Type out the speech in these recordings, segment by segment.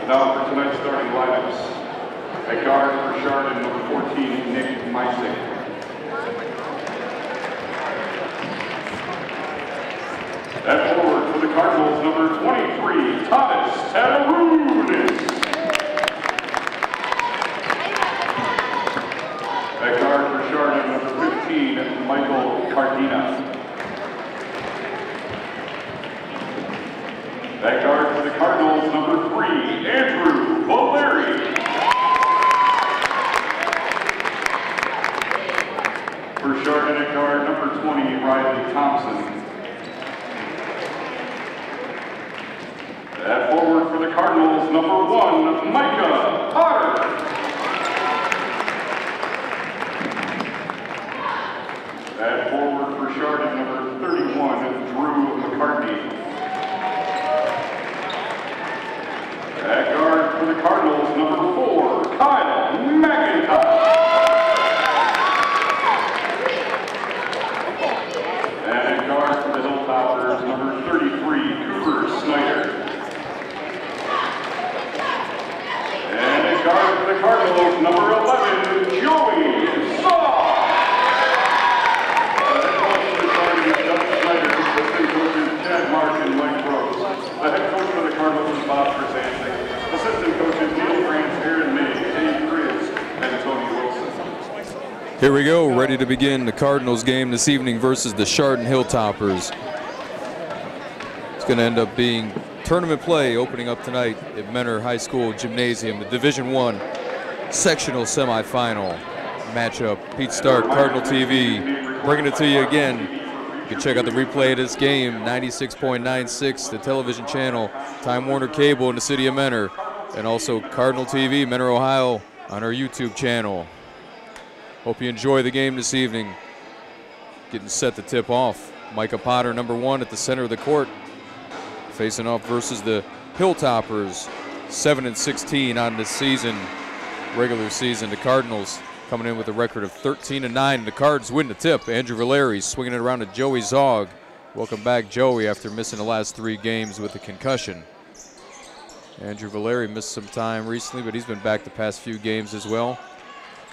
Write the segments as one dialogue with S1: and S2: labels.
S1: Now for tonight's starting lineups. At guard for Chardon, number 14, Nick Meisick. At forward for the Cardinals, number 23, Thomas Tatarunis. At guard for Chardon, number 15, Michael Cardina. At guard for the Cardinals, number 3, Andrew Valeri. For Chardon at guard, number 20, Riley Thompson. At forward for the Cardinals, number 1, Micah Potter. At forward for Chardon, number 31, Drew McCartney. At guard for the Cardinals, number 4, Kyle McIntosh. And at guard for the Hilltoppers, number 33, Cooper Snyder. And at guard for the Cardinals, number 11, Joey Saw. Head coach for the Cardinals, Jeff Snyder. Assistant coaches, Chad Mark and Mike Rose. The head coach for the Cardinals is Bob Krasancic. Assistant coaches Neil France, Aaron May, Dave Grizz, and Tony Wilson.
S2: Here we go, ready to begin the Cardinals game this evening versus the Chardon Hilltoppers. It's going to end up being tournament play opening up tonight at Menor High School Gymnasium, the Division I sectional semifinal matchup. Pete Stark, Cardinal TV, bringing it to you again. You can check out the replay of this game, 96.96, the television channel, Time Warner Cable in the city of Menor, and also Cardinal TV, Menor, Ohio, on our YouTube channel. Hope you enjoy the game this evening. Getting set to tip off. Micah Potter, number 1, at the center of the court, facing off versus the Hilltoppers, 7-16 on the season, regular season. The Cardinals coming in with a record of 13-9. The Cards win the tip. Andrew Valeri swinging it around to Joey Zog. Welcome back, Joey, after missing the last 3 games with a concussion. Andrew Valeri missed some time recently, but he's been back the past few games as well.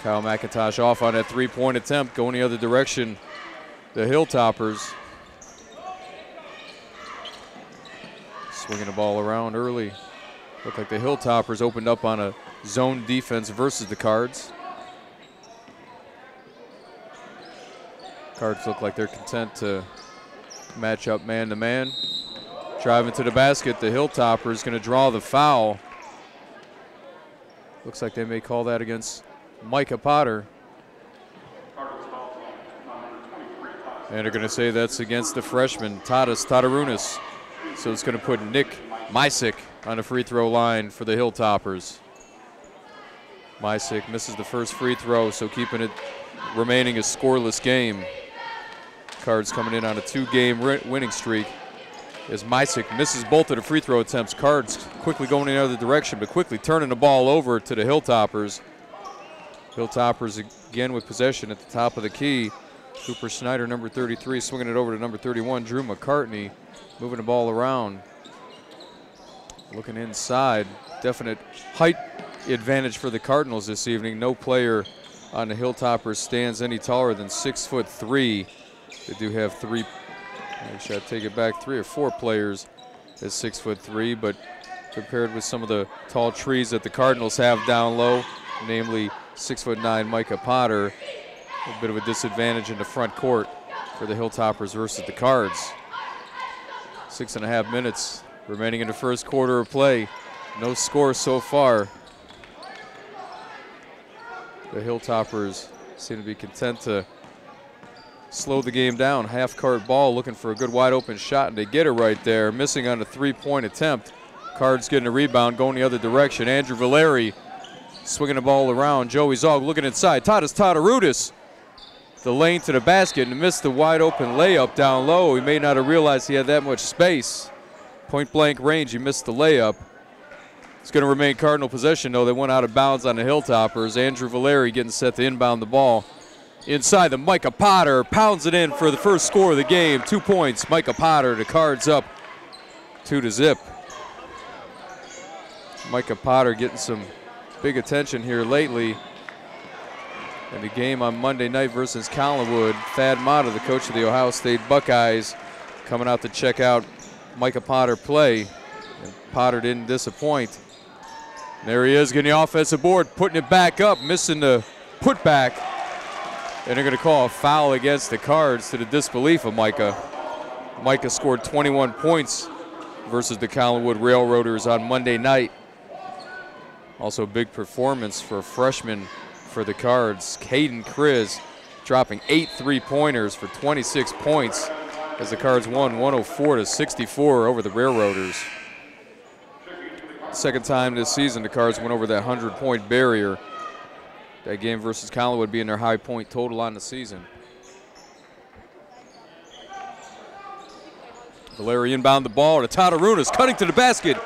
S2: Kyle McIntosh off on that 3-point attempt, going the other direction. The Hilltoppers swinging the ball around early. Looked like the Hilltoppers opened up on a zone defense versus the Cards. Cards look like they're content to match up man-to-man. Driving to the basket, the Hilltoppers going to draw the foul. Looks like they may call that against Micah Potter. And they're going to say that's against the freshman, Tadas Tatarunis. So it's going to put Nick Meisick on the free throw line for the Hilltoppers. Meisick misses the first free throw, so keeping it remaining a scoreless game. Cards coming in on a 2-game winning streak. As Meisick misses both of the free throw attempts, Cards quickly going in the other direction, but quickly turning the ball over to the Hilltoppers. Hilltoppers again with possession at the top of the key. Cooper Snyder, number 33, swinging it over to number 31, Drew McCartney, moving the ball around. Looking inside, definite height advantage for the Cardinals this evening. No player on the Hilltoppers stands any taller than 6'3". They do have 3, actually I take it back, 3 or 4 players at 6'3", but compared with some of the tall trees that the Cardinals have down low, namely 6'9" Micah Potter, a bit of a disadvantage in the front court for the Hilltoppers versus the Cards. 6.5 minutes remaining in the first quarter of play. No score so far. The Hilltoppers seem to be content to slow the game down. Half-court ball, looking for a good wide-open shot, and they get it right there. Missing on a 3-point attempt. Cards getting a rebound, going the other direction. Andrew Valeri swinging the ball around. Joey Zog looking inside. Tadas Tatarunis, the lane to the basket, and missed the wide-open layup down low. He may not have realized he had that much space. Point-blank range, he missed the layup. It's going to remain Cardinal possession, though. They went out of bounds on the Hilltoppers. Andrew Valeri getting set to inbound the ball. Inside, the Micah Potter pounds it in for the first score of the game. 2 points, Micah Potter. The Cards up 2-0. Micah Potter getting some big attention here lately. In the game on Monday night versus Collinwood, Thad Mata, the coach of the Ohio State Buckeyes, coming out to check out Micah Potter play. And Potter didn't disappoint. And there he is, getting the offensive board, putting it back up, missing the putback. And they're going to call a foul against the Cards to the disbelief of Micah. Micah scored 21 points versus the Collinwood Railroaders on Monday night. Also a big performance for a freshman for the Cards. Caden Kriz dropping 8 3-pointers for 26 points as the Cards won 104-64 over the Railroaders. Second time this season the Cards went over that 100-point barrier. That game versus Collinwood being their high point total on the season. Valeri inbound the ball to Tatarunas, cutting to the basket,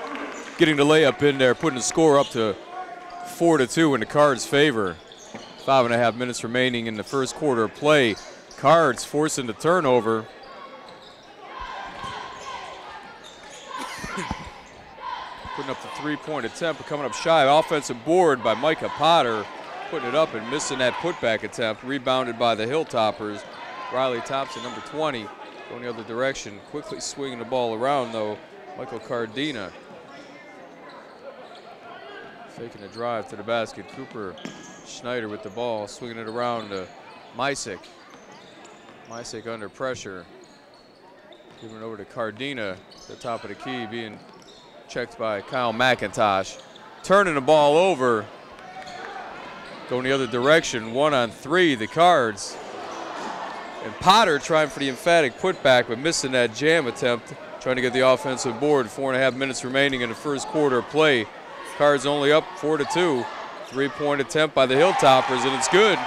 S2: getting the layup in there, putting the score up to 4-2 in the Cards' favor. 5.5 minutes remaining in the first quarter of play. Cards forcing the turnover. Putting up the 3-point attempt, but coming up shy. Offensive board by Micah Potter, putting it up and missing that putback attempt. Rebounded by the Hilltoppers. Riley Thompson, number 20, going the other direction. Quickly swinging the ball around, though, Michael Cardina. Faking a drive to the basket. Cooper Schneider with the ball, swinging it around to Mysick. Mysick under pressure. Giving it over to Cardina, the top of the key, being checked by Kyle McIntosh. Turning the ball over, going the other direction, 1-on-3, the Cards. And Potter trying for the emphatic putback, but missing that jam attempt, trying to get the offensive board. 4.5 minutes remaining in the first quarter of play. Cards only up 4-2. 3-point attempt by the Hilltoppers, and it's good.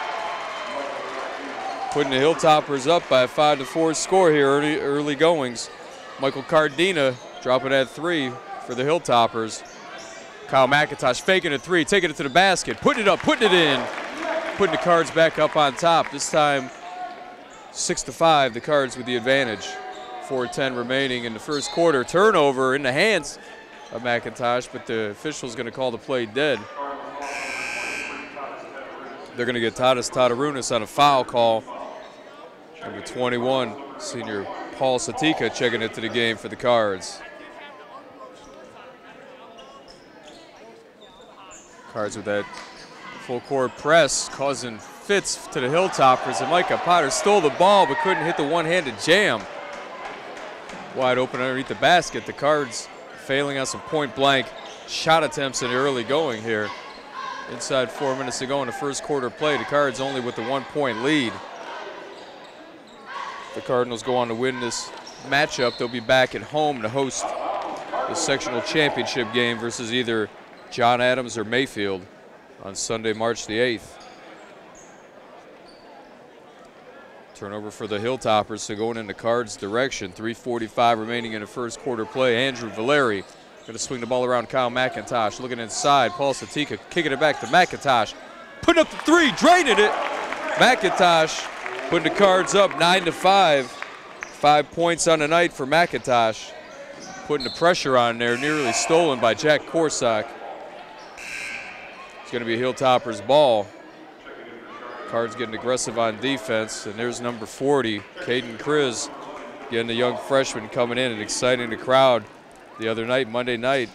S2: Putting the Hilltoppers up by a 5-4 score here, early goings. Michael Cardina dropping at 3 for the Hilltoppers. Kyle McIntosh faking a 3, taking it to the basket, putting it up, putting it in. Putting the Cards back up on top. This time 6-5, the Cards with the advantage. 4:10 remaining in the first quarter. Turnover in the hands of McIntosh, but the official's going to call the play dead. They're going to get Tadas Tatarunas on a foul call. Number 21, senior Paul Satika checking into the game for the Cards. Cards with that full court press, causing fits to the Hilltoppers, and Micah Potter stole the ball but couldn't hit the one-handed jam. Wide open underneath the basket. The Cards failing on some point-blank shot attempts in the early going here. Inside 4 minutes to go in the first quarter play. The Cards only with the 1-point lead. The Cardinals go on to win this matchup. They'll be back at home to host the sectional championship game versus either John Adams or Mayfield on Sunday, March the 8th. Turnover for the Hilltoppers, so going in the Cards' direction. 3:45 remaining in the first quarter play. Andrew Valeri going to swing the ball around Kyle McIntosh. Looking inside, Paul Satika kicking it back to McIntosh. Putting up the 3, draining it. McIntosh putting the Cards up 9-5. 5 points on the night for McIntosh. Putting the pressure on there, nearly stolen by Jack Corsack. It's going to be a Hilltoppers ball. Cards getting aggressive on defense, and there's number 40, Caden Kriz, getting the young freshman coming in and exciting the crowd. The other night, Monday night,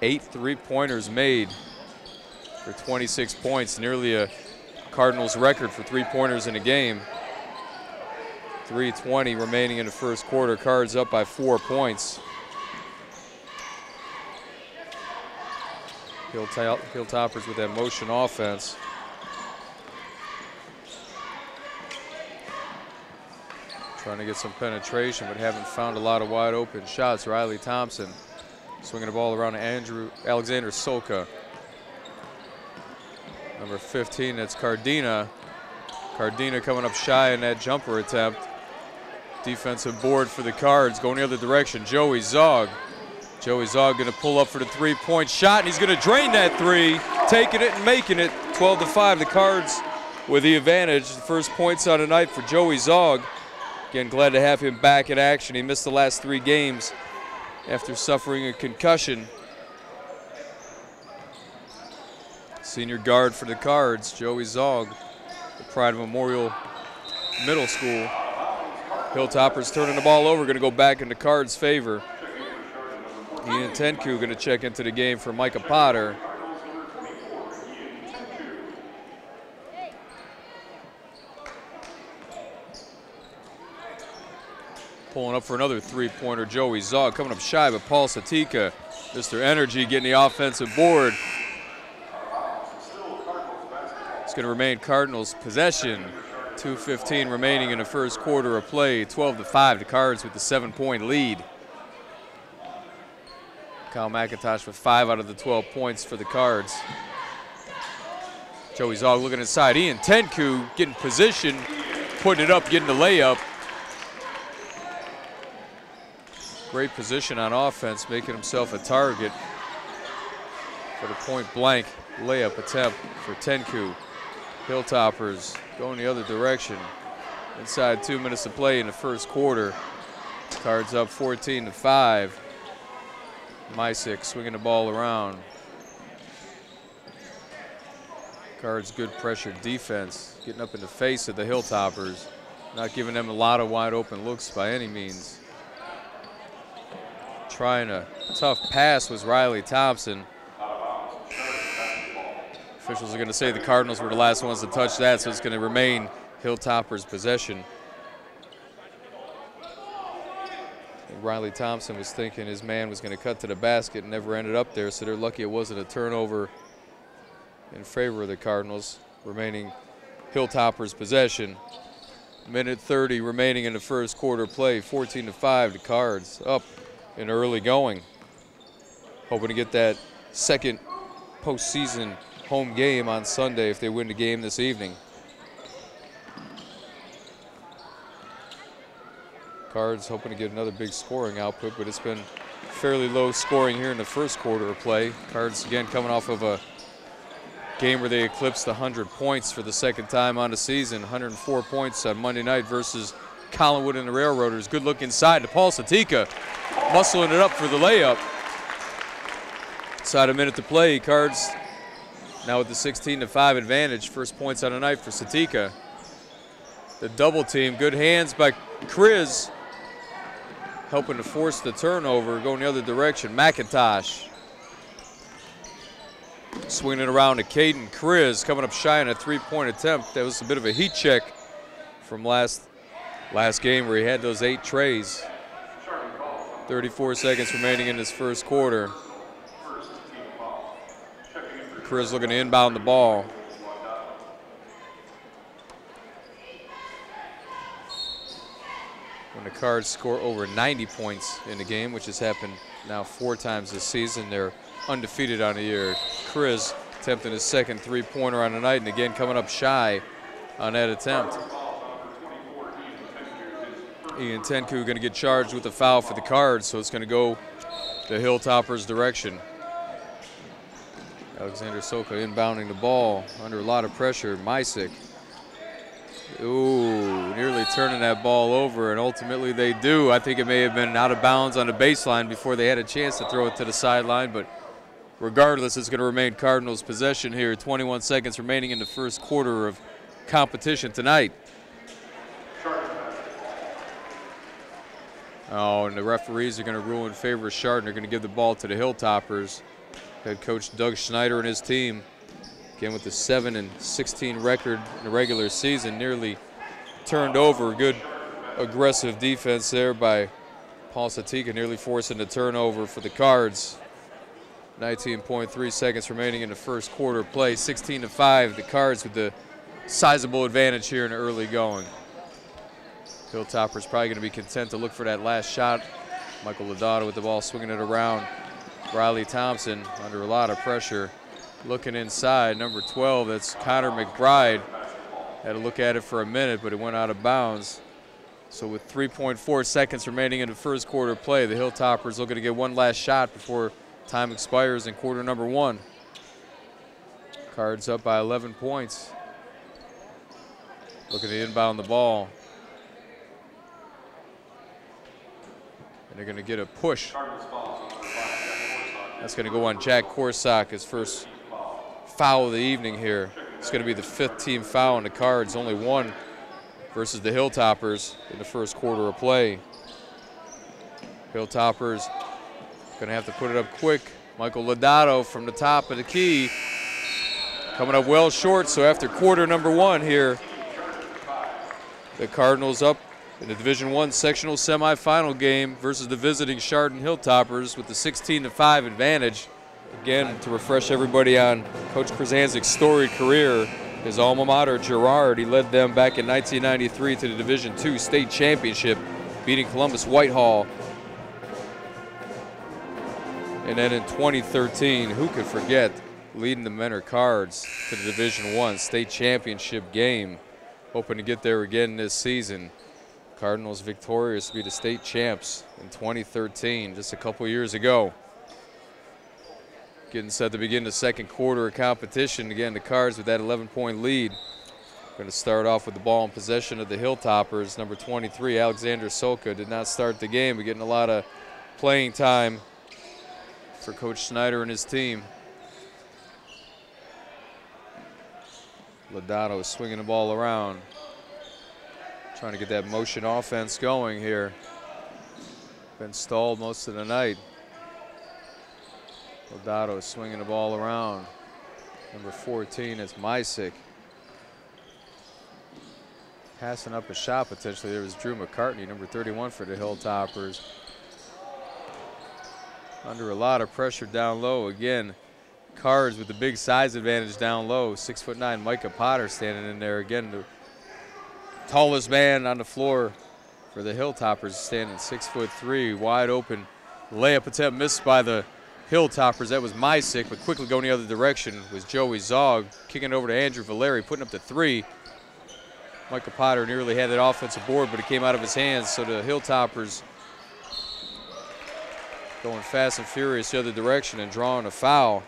S2: 8 3-pointers made for 26 points, nearly a Cardinals record for 3-pointers in a game. 3:20 remaining in the first quarter. Cards up by 4 points. Hilltoppers with that motion offense. Trying to get some penetration, but haven't found a lot of wide open shots. Riley Thompson swinging the ball around to Alexander Solka. Number 15, that's Cardina. Cardina coming up shy in that jumper attempt. Defensive board for the Cards, going the other direction. Joey Zog. Joey Zog going to pull up for the 3-point shot, and he's going to drain that 3, taking it and making it. 12-5, the Cards with the advantage. The first points on the night for Joey Zog. Again, glad to have him back in action. He missed the last 3 games after suffering a concussion. Senior guard for the Cards, Joey Zog, the pride of Memorial Middle School. Hilltoppers turning the ball over, going to go back into Cards' favor. Ian Tenku going to check into the game for Micah Potter. Pulling up for another three-pointer, Joey Zog coming up shy, but Paul Satika, Mr. Energy, getting the offensive board. It's going to remain Cardinals' possession. 2:15 remaining in the first quarter of play. 12-5, the Cards with the 7-point lead. Kyle McIntosh with 5 out of the 12 points for the Cards. Joey Zog looking inside. Ian Tenku getting position, putting it up, getting the layup. Great position on offense, making himself a target for the point-blank layup attempt for Tenku. Hilltoppers going the other direction. Inside 2 minutes to play in the first quarter. Cards up 14-5. Mysick swinging the ball around. Cards good pressure defense, getting up in the face of the Hilltoppers, not giving them a lot of wide open looks by any means. Trying a tough pass was Riley Thompson. Officials are going to say the Cardinals were the last ones to touch that, so it's going to remain Hilltoppers' possession. Riley Thompson was thinking his man was going to cut to the basket and never ended up there, so they're lucky it wasn't a turnover in favor of the Cardinals. Remaining Hilltoppers' possession. Minute 30 remaining in the first quarter play. 14-5, the Cards up in early going. Hoping to get that second postseason home game on Sunday if they win the game this evening. Cards hoping to get another big scoring output, but it's been fairly low scoring here in the first quarter of play. Cards again coming off of a game where they eclipsed 100 points for the second time on the season. 104 points on Monday night versus Collinwood and the Railroaders. Good look inside to Paul Satika, muscling it up for the layup. Inside a minute to play, Cards now with the 16-5 advantage. First points on the night for Satika. The double team, good hands by Kriz, helping to force the turnover, going the other direction. McIntosh swinging it around to Caden Kriz, coming up shy on a three-point attempt. That was a bit of a heat check from last game where he had those 8 trays. 34 seconds remaining in this first quarter. Kriz looking to inbound the ball. When the Cards score over 90 points in the game, which has happened now 4 times this season, they're undefeated on the year. Kriz attempting his second three-pointer on the night, and again coming up shy on that attempt. Ian Tenku going to get charged with a foul for the Cards, so it's going to go the Hilltoppers' direction. Alexander Soka inbounding the ball under a lot of pressure. Mysick. Ooh, nearly turning that ball over, and ultimately they do. I think it may have been out of bounds on the baseline before they had a chance to throw it to the sideline, but regardless, it's going to remain Cardinals' possession here. 21 seconds remaining in the first quarter of competition tonight. Oh, and the referees are going to rule in favor of Chardon. They're going to give the ball to the Hilltoppers. Head coach Doug Schneider and his team, again with the 7-16 record in the regular season, nearly turned over. Good aggressive defense there by Paul Satika, nearly forcing the turnover for the Cards. 19.3 seconds remaining in the first quarter of play. 16-5, the Cards with the sizable advantage here in the early going. Hilltoppers probably going to be content to look for that last shot. Michael Lodato with the ball, swinging it around. Riley Thompson under a lot of pressure. Looking inside, number 12, that's Connor McBride. Had to look at it for a minute, but it went out of bounds. So with 3.4 seconds remaining in the first quarter of play, the Hilltoppers looking to get one last shot before time expires in quarter number 1. Cards up by 11 points. Looking to inbound the ball. And they're going to get a push. That's going to go on Jack Korsak, his first foul of the evening here. It's going to be the 5th team foul on the Cards, only one versus the Hilltoppers in the first quarter of play. Hilltoppers going to have to put it up quick. Michael Lodato from the top of the key, coming up well short. So after quarter number 1 here, the Cardinals up in the Division I sectional semifinal game versus the visiting Chardon Hilltoppers with the 16-5 advantage. Again, to refresh everybody on Coach Krasanczyk's storied career, his alma mater, Girard, he led them back in 1993 to the Division II state championship, beating Columbus Whitehall. And then in 2013, who could forget, leading the Menor Cards to the Division I state championship game. Hoping to get there again this season. Cardinals victorious to be the state champs in 2013, just a couple years ago. Getting set to begin the second quarter of competition. Again, the Cards with that 11-point lead. Going to start off with the ball in possession of the Hilltoppers. Number 23, Alexander Solka, did not start the game, but getting a lot of playing time for Coach Snyder and his team. Lodato is swinging the ball around, trying to get that motion offense going here. Been stalled most of the night. Lodato is swinging the ball around. Number 14 is Mysick. Passing up a shot potentially. There was Drew McCartney, number 31 for the Hilltoppers. Under a lot of pressure down low. Again, Cards with the big size advantage down low. 6'9" Micah Potter standing in there. Again, the tallest man on the floor for the Hilltoppers, standing 6'3", wide open. Layup attempt missed by the Hilltoppers. That was Mysick, but quickly going the other direction was Joey Zog, kicking it over to Andrew Valeri, putting up the 3. Micah Potter nearly had that offensive board, but it came out of his hands, so the Hilltoppers going fast and furious the other direction and drawing a foul.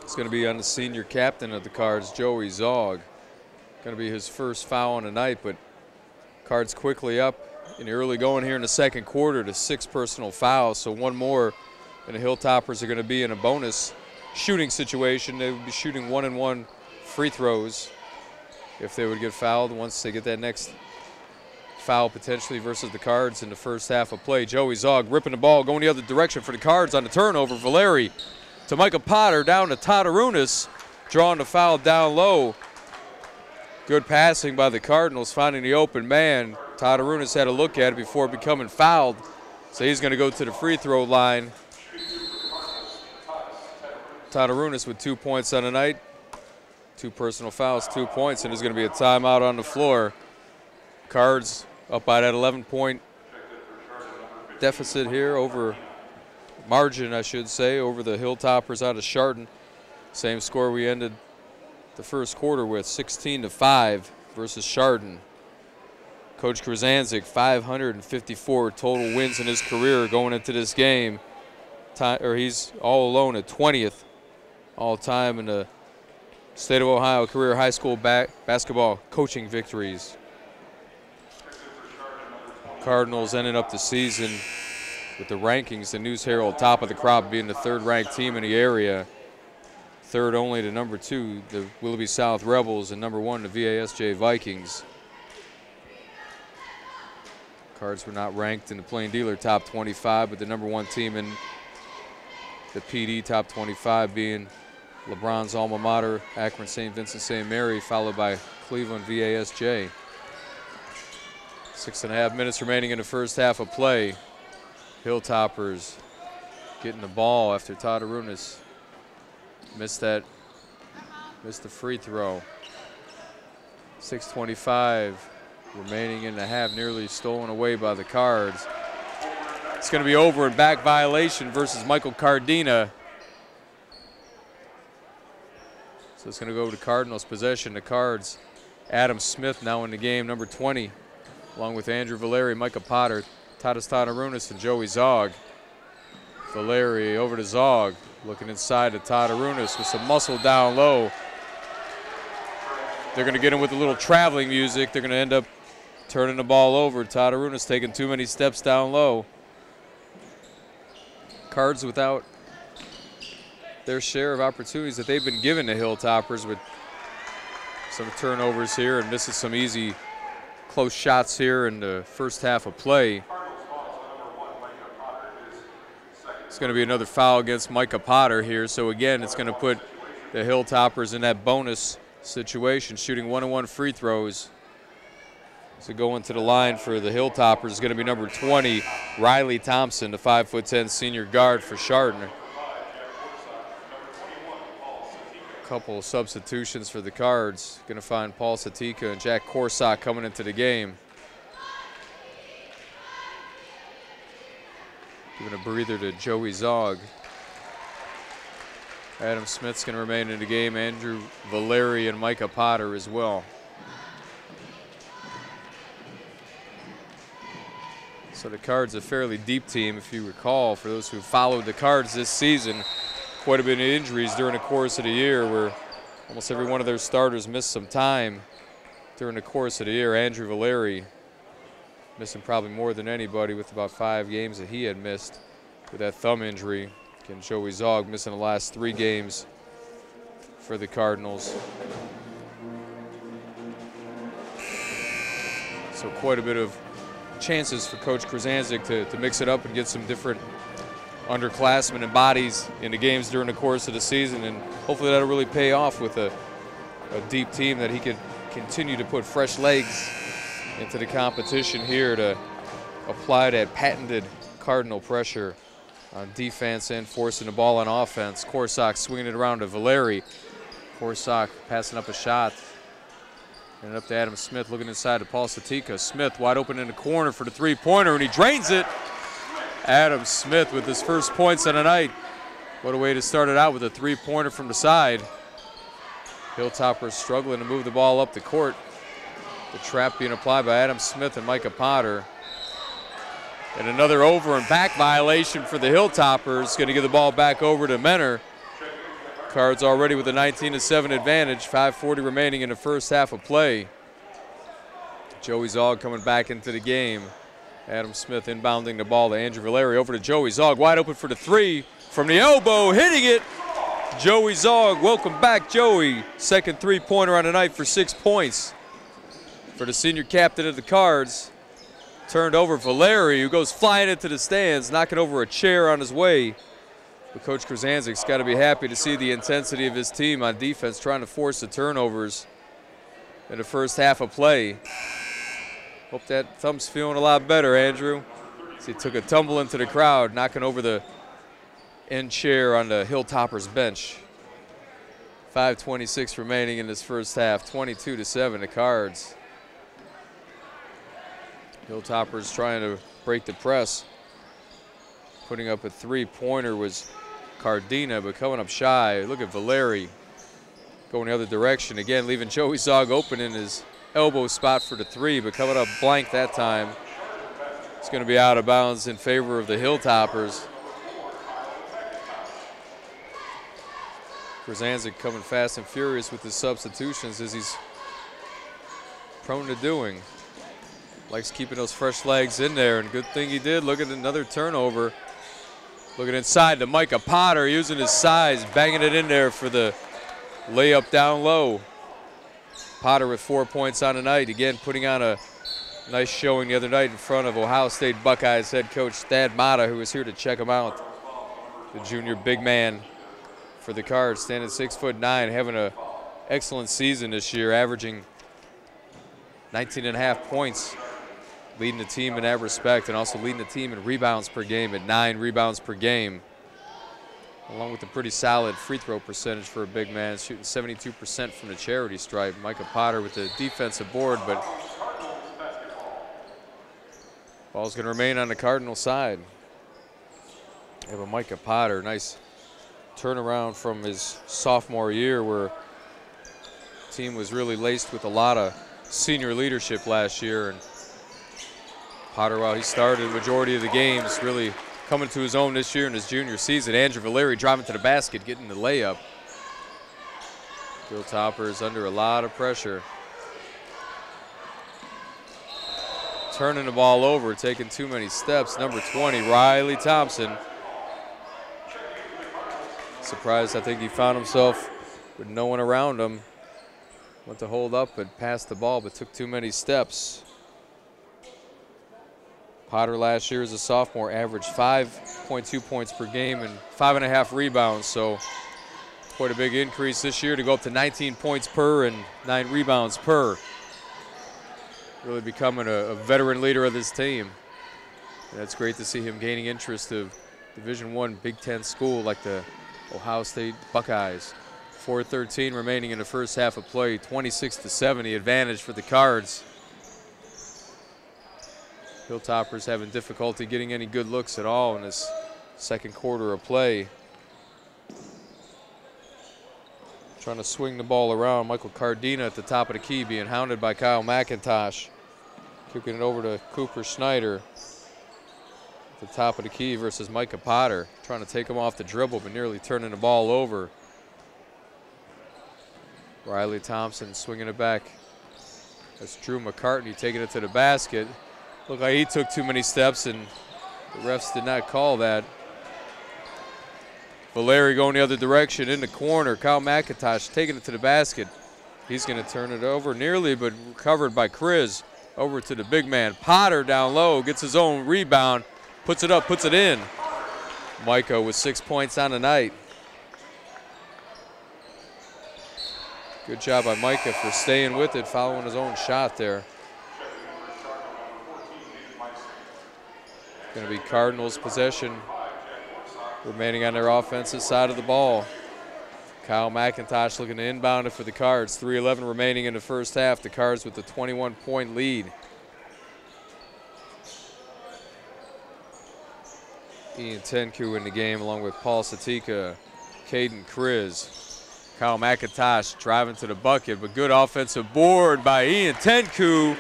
S2: It's going to be on the senior captain of the Cards, Joey Zog. Going to be his first foul on the night, but Cards quickly up in the early going here in the second quarter to 6 personal fouls, so one more, and the Hilltoppers are going to be in a bonus shooting situation. They would be shooting 1-and-1 free throws if they would get fouled once they get that next foul potentially versus the Cards in the first half of play. Joey Zog ripping the ball, going the other direction for the Cards on the turnover. Valeri to Micah Potter, down to Tatarunas, drawing the foul down low. Good passing by the Cardinals, finding the open man. Tatarunas had a look at it before becoming fouled, so he's going to go to the free throw line. Tatarunas with 2 points on the night. 2 personal fouls, 2 points, and there's going to be a timeout on the floor. Cards up by that 11-point deficit here, over margin, I should say, over the Hilltoppers out of Chardon. Same score we ended the first quarter with, 16-5 versus Chardon. Coach Krasanczyk, 554 total wins in his career going into this game. He's all alone at 20th all-time in the State of Ohio career high school basketball coaching victories. Cardinals ending up the season with the rankings, the News Herald top of the crop, being the 3rd-ranked team in the area. 3rd only to number 2, the Willoughby South Rebels, and number 1, the VASJ Vikings. Cards were not ranked in the Plain Dealer top 25, but the number 1 team in the PD top 25 being LeBron's alma mater, Akron St. Vincent St. Mary, followed by Cleveland VASJ. 6.5 minutes remaining in the first half of play. Hilltoppers getting the ball after Tatarunas missed the free throw. 6:25 remaining in the half, nearly stolen away by the Cards. It's going to be over and back violation versus Michael Cardina. So it's going to go to Cardinals possession. The Cards, Adam Smith now in the game, number 20, along with Andrew Valeri, Micah Potter, Tadas Tatarunas, and Joey Zog. Valeri over to Zog, looking inside to Tatarunas with some muscle down low. They're going to get him with a little traveling music. They're going to end up turning the ball over. Tatarunas taking too many steps down low. Cards without their share of opportunities that they've been given to Hilltoppers, with some turnovers here and misses some easy close shots here in the first half of play. It's going to be another foul against Micah Potter here. So again, it's going to put the Hilltoppers in that bonus situation, shooting 1-on-1 free throws. So going to the line for the Hilltoppers is going to be number 20, Riley Thompson, the 5'10" senior guard for Chardon. A couple of substitutions for the Cards. Going to find Paul Satika and Jack Korsak coming into the game. Giving a breather to Joey Zog. Adam Smith's going to remain in the game. Andrew Valeri and Micah Potter as well. So the Cards a fairly deep team, if you recall, for those who followed the Cards this season. Quite a bit of injuries during the course of the year, where almost every one of their starters missed some time during the course of the year. Andrew Valeri missing probably more than anybody, with about 5 games that he had missed with that thumb injury. Again, Joey Zog missing the last 3 games for the Cardinals. So quite a bit of chances for Coach Krasancic to mix it up and get some different underclassmen and bodies in the games during the course of the season, and hopefully that'll really pay off with a deep team that he could continue to put fresh legs into the competition here to apply that patented Cardinal pressure on defense and forcing the ball on offense. Korsak swinging it around to Valeri. Korsak passing up a shot. And up to Adam Smith, looking inside to Paul Satika. Smith wide open in the corner for the three-pointer, and he drains it. Adam Smith with his first points of the night. What a way to start it out with a three-pointer from the side. Hilltoppers struggling to move the ball up the court. The trap being applied by Adam Smith and Micah Potter. And another over and back violation for the Hilltoppers. Going to give the ball back over to Menor. Cards already with a 19-7 advantage. 5:40 remaining in the first half of play. Joey Zog coming back into the game. Adam Smith inbounding the ball to Andrew Valeri. Over to Joey Zog, wide open for the 3 from the elbow, hitting it. Joey Zog, welcome back, Joey. Second three-pointer on the night for 6 points for the senior captain of the Cards. Turned over Valeri, who goes flying into the stands, knocking over a chair on his way. But Coach Krasancic's got to be happy to see the intensity of his team on defense, trying to force the turnovers in the first half of play. Hope that thumb's feeling a lot better, Andrew. He took a tumble into the crowd, knocking over the end chair on the Hilltoppers bench. 5:26 remaining in this first half, 22-7 the Cards. Hilltoppers trying to break the press. Putting up a three-pointer was Cardina, but coming up shy. Look at Valeri going the other direction. Again, leaving Joey Zog open in his elbow spot for the 3, but coming up blank that time. It's going to be out of bounds in favor of the Hilltoppers. Krasancic coming fast and furious with his substitutions, as he's prone to doing. Likes keeping those fresh legs in there, and good thing he did. Look at another turnover. Looking inside to Micah Potter, using his size, banging it in there for the layup down low. Potter with 4 points on the night. Again, putting on a nice showing the other night in front of Ohio State Buckeyes head coach Thad Mata, who was here to check him out. The junior big man for the Cards, standing 6'9", having an excellent season this year, averaging 19.5 points. Leading the team in that respect, and also leading the team in rebounds per game at 9 rebounds per game. Along with a pretty solid free throw percentage for a big man, shooting 72% from the charity stripe. Micah Potter with the defensive board, but ball's going to remain on the Cardinal side. Yeah, but Micah Potter, nice turnaround from his sophomore year, where the team was really laced with a lot of senior leadership last year. And Potter, while he started the majority of the games, really coming to his own this year in his junior season. Andrew Valeri driving to the basket, getting the layup. Hilltoppers under a lot of pressure. Turning the ball over, taking too many steps. Number 20, Riley Thompson. surprised. I think he found himself with no one around him. Went to hold up and passed the ball, but took too many steps. Potter last year as a sophomore averaged 5.2 points per game and 5.5 rebounds, so quite a big increase this year to go up to 19 points per and 9 rebounds per. Really becoming a veteran leader of this team. And it's great to see him gaining interest of Division I Big Ten school like the Ohio State Buckeyes. 4:13 remaining in the first half of play, 26-7 the advantage for the Cards. Hilltoppers having difficulty getting any good looks at all in this second quarter of play. Trying to swing the ball around. Michael Cardina at the top of the key being hounded by Kyle McIntosh. Kicking it over to Cooper Schneider at the top of the key versus Micah Potter. Trying to take him off the dribble but nearly turning the ball over. Riley Thompson swinging it back. That's Drew McCartney taking it to the basket. Looked like he took too many steps and the refs did not call that. Valeri going the other direction in the corner. Kyle McIntosh taking it to the basket. He's going to turn it over nearly, but recovered by Kriz. Over to the big man. Potter down low, gets his own rebound, puts it up, puts it in. Micah with 6 points on the night. Good job by Micah for staying with it, following his own shot there. Going to be Cardinals possession remaining on their offensive side of the ball. Kyle McIntosh looking to inbound it for the Cards. 3:11 remaining in the first half. The Cards with a 21-point lead. Ian Tenku in the game along with Paul Satika, Caden Kriz. Kyle McIntosh driving to the bucket, but good offensive board by Ian Tenku.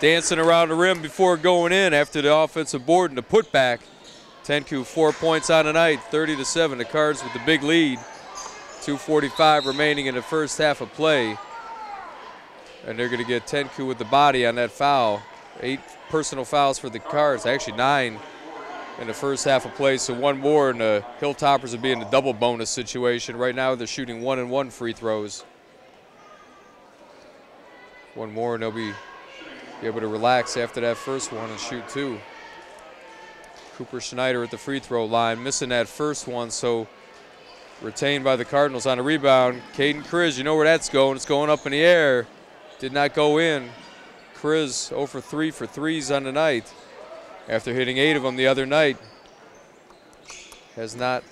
S2: Dancing around the rim before going in after the offensive board and the putback. Tenku 4 points on the night, 30-7. The Cards with the big lead. 2:45 remaining in the first half of play. And they're going to get Tenku with the body on that foul. 8 personal fouls for the Cards, actually 9 in the first half of play, so 1 more, and the Hilltoppers will be in a double bonus situation. Right now they're shooting 1-and-1 free throws. 1 more and they'll be able to relax after that first one and shoot 2. Cooper Schneider at the free throw line, missing that first one, so retained by the Cardinals on a rebound. Caden Kriz, you know where that's going. It's going up in the air. Did not go in. Kriz 0 for 3 for threes on the night. After hitting 8 of them the other night, has not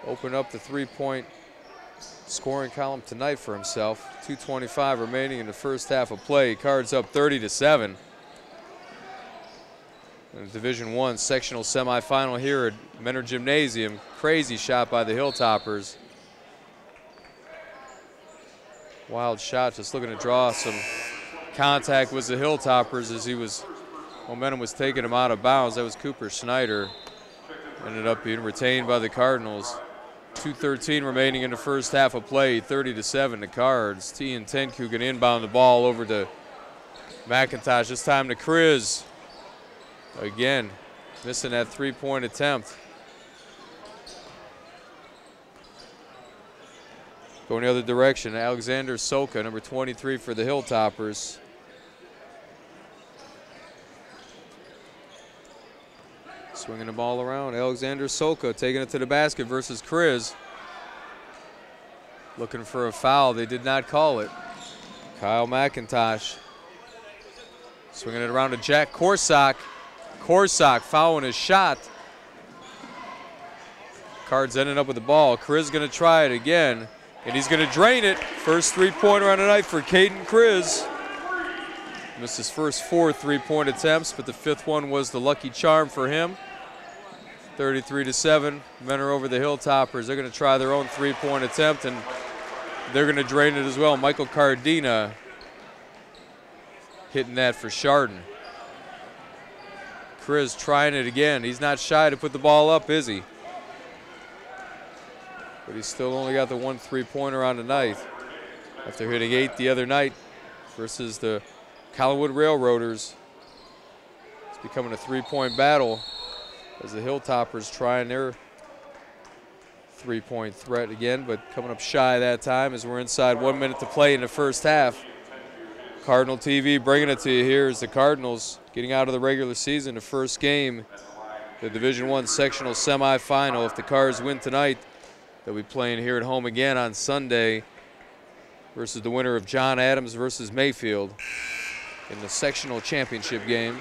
S2: opened up the 3-point scoring column tonight for himself. 2:25 remaining in the first half of play. Cards up 30-7. In the Division I sectional semifinal here at Menor Gymnasium. Crazy shot by the Hilltoppers. Wild shot, just looking to draw some contact with the Hilltoppers as momentum was taking him out of bounds. That was Cooper Schneider. Ended up being retained by the Cardinals. 2:13 remaining in the first half of play, 30-7 the Cards. T and Tenku can inbound the ball over to McIntosh. This time to Kriz. Again, missing that 3-point attempt. Going the other direction, Alexander Soka, number 23 for the Hilltoppers. Swinging the ball around. Alexander Soka taking it to the basket versus Kriz. Looking for a foul. They did not call it. Kyle McIntosh swinging it around to Jack Korsak. Korsak fouling his shot. Cards ending up with the ball. Kriz going to try it again, and he's going to drain it. First 3-pointer on the night for Caden Kriz. Missed his first 4 3-point attempts, but the 5th one was the lucky charm for him. 33-7. Menor over the Hilltoppers. They're going to try their own 3-point attempt, and they're going to drain it as well. Michael Cardina hitting that for Chardon. Kriz trying it again. He's not shy to put the ball up, is he? But he's still only got the 1 3-pointer on the night after hitting 8 the other night versus the Collinwood Railroaders. It's becoming a 3-point battle as the Hilltoppers trying their three-point threat again, but coming up shy that time as we're inside 1 minute to play in the first half. Cardinal TV bringing it to you here as the Cardinals getting out of the regular season, the first game, the Division I sectional semifinal. If the Cards win tonight, they'll be playing here at home again on Sunday versus the winner of John Adams versus Mayfield in the sectional championship game.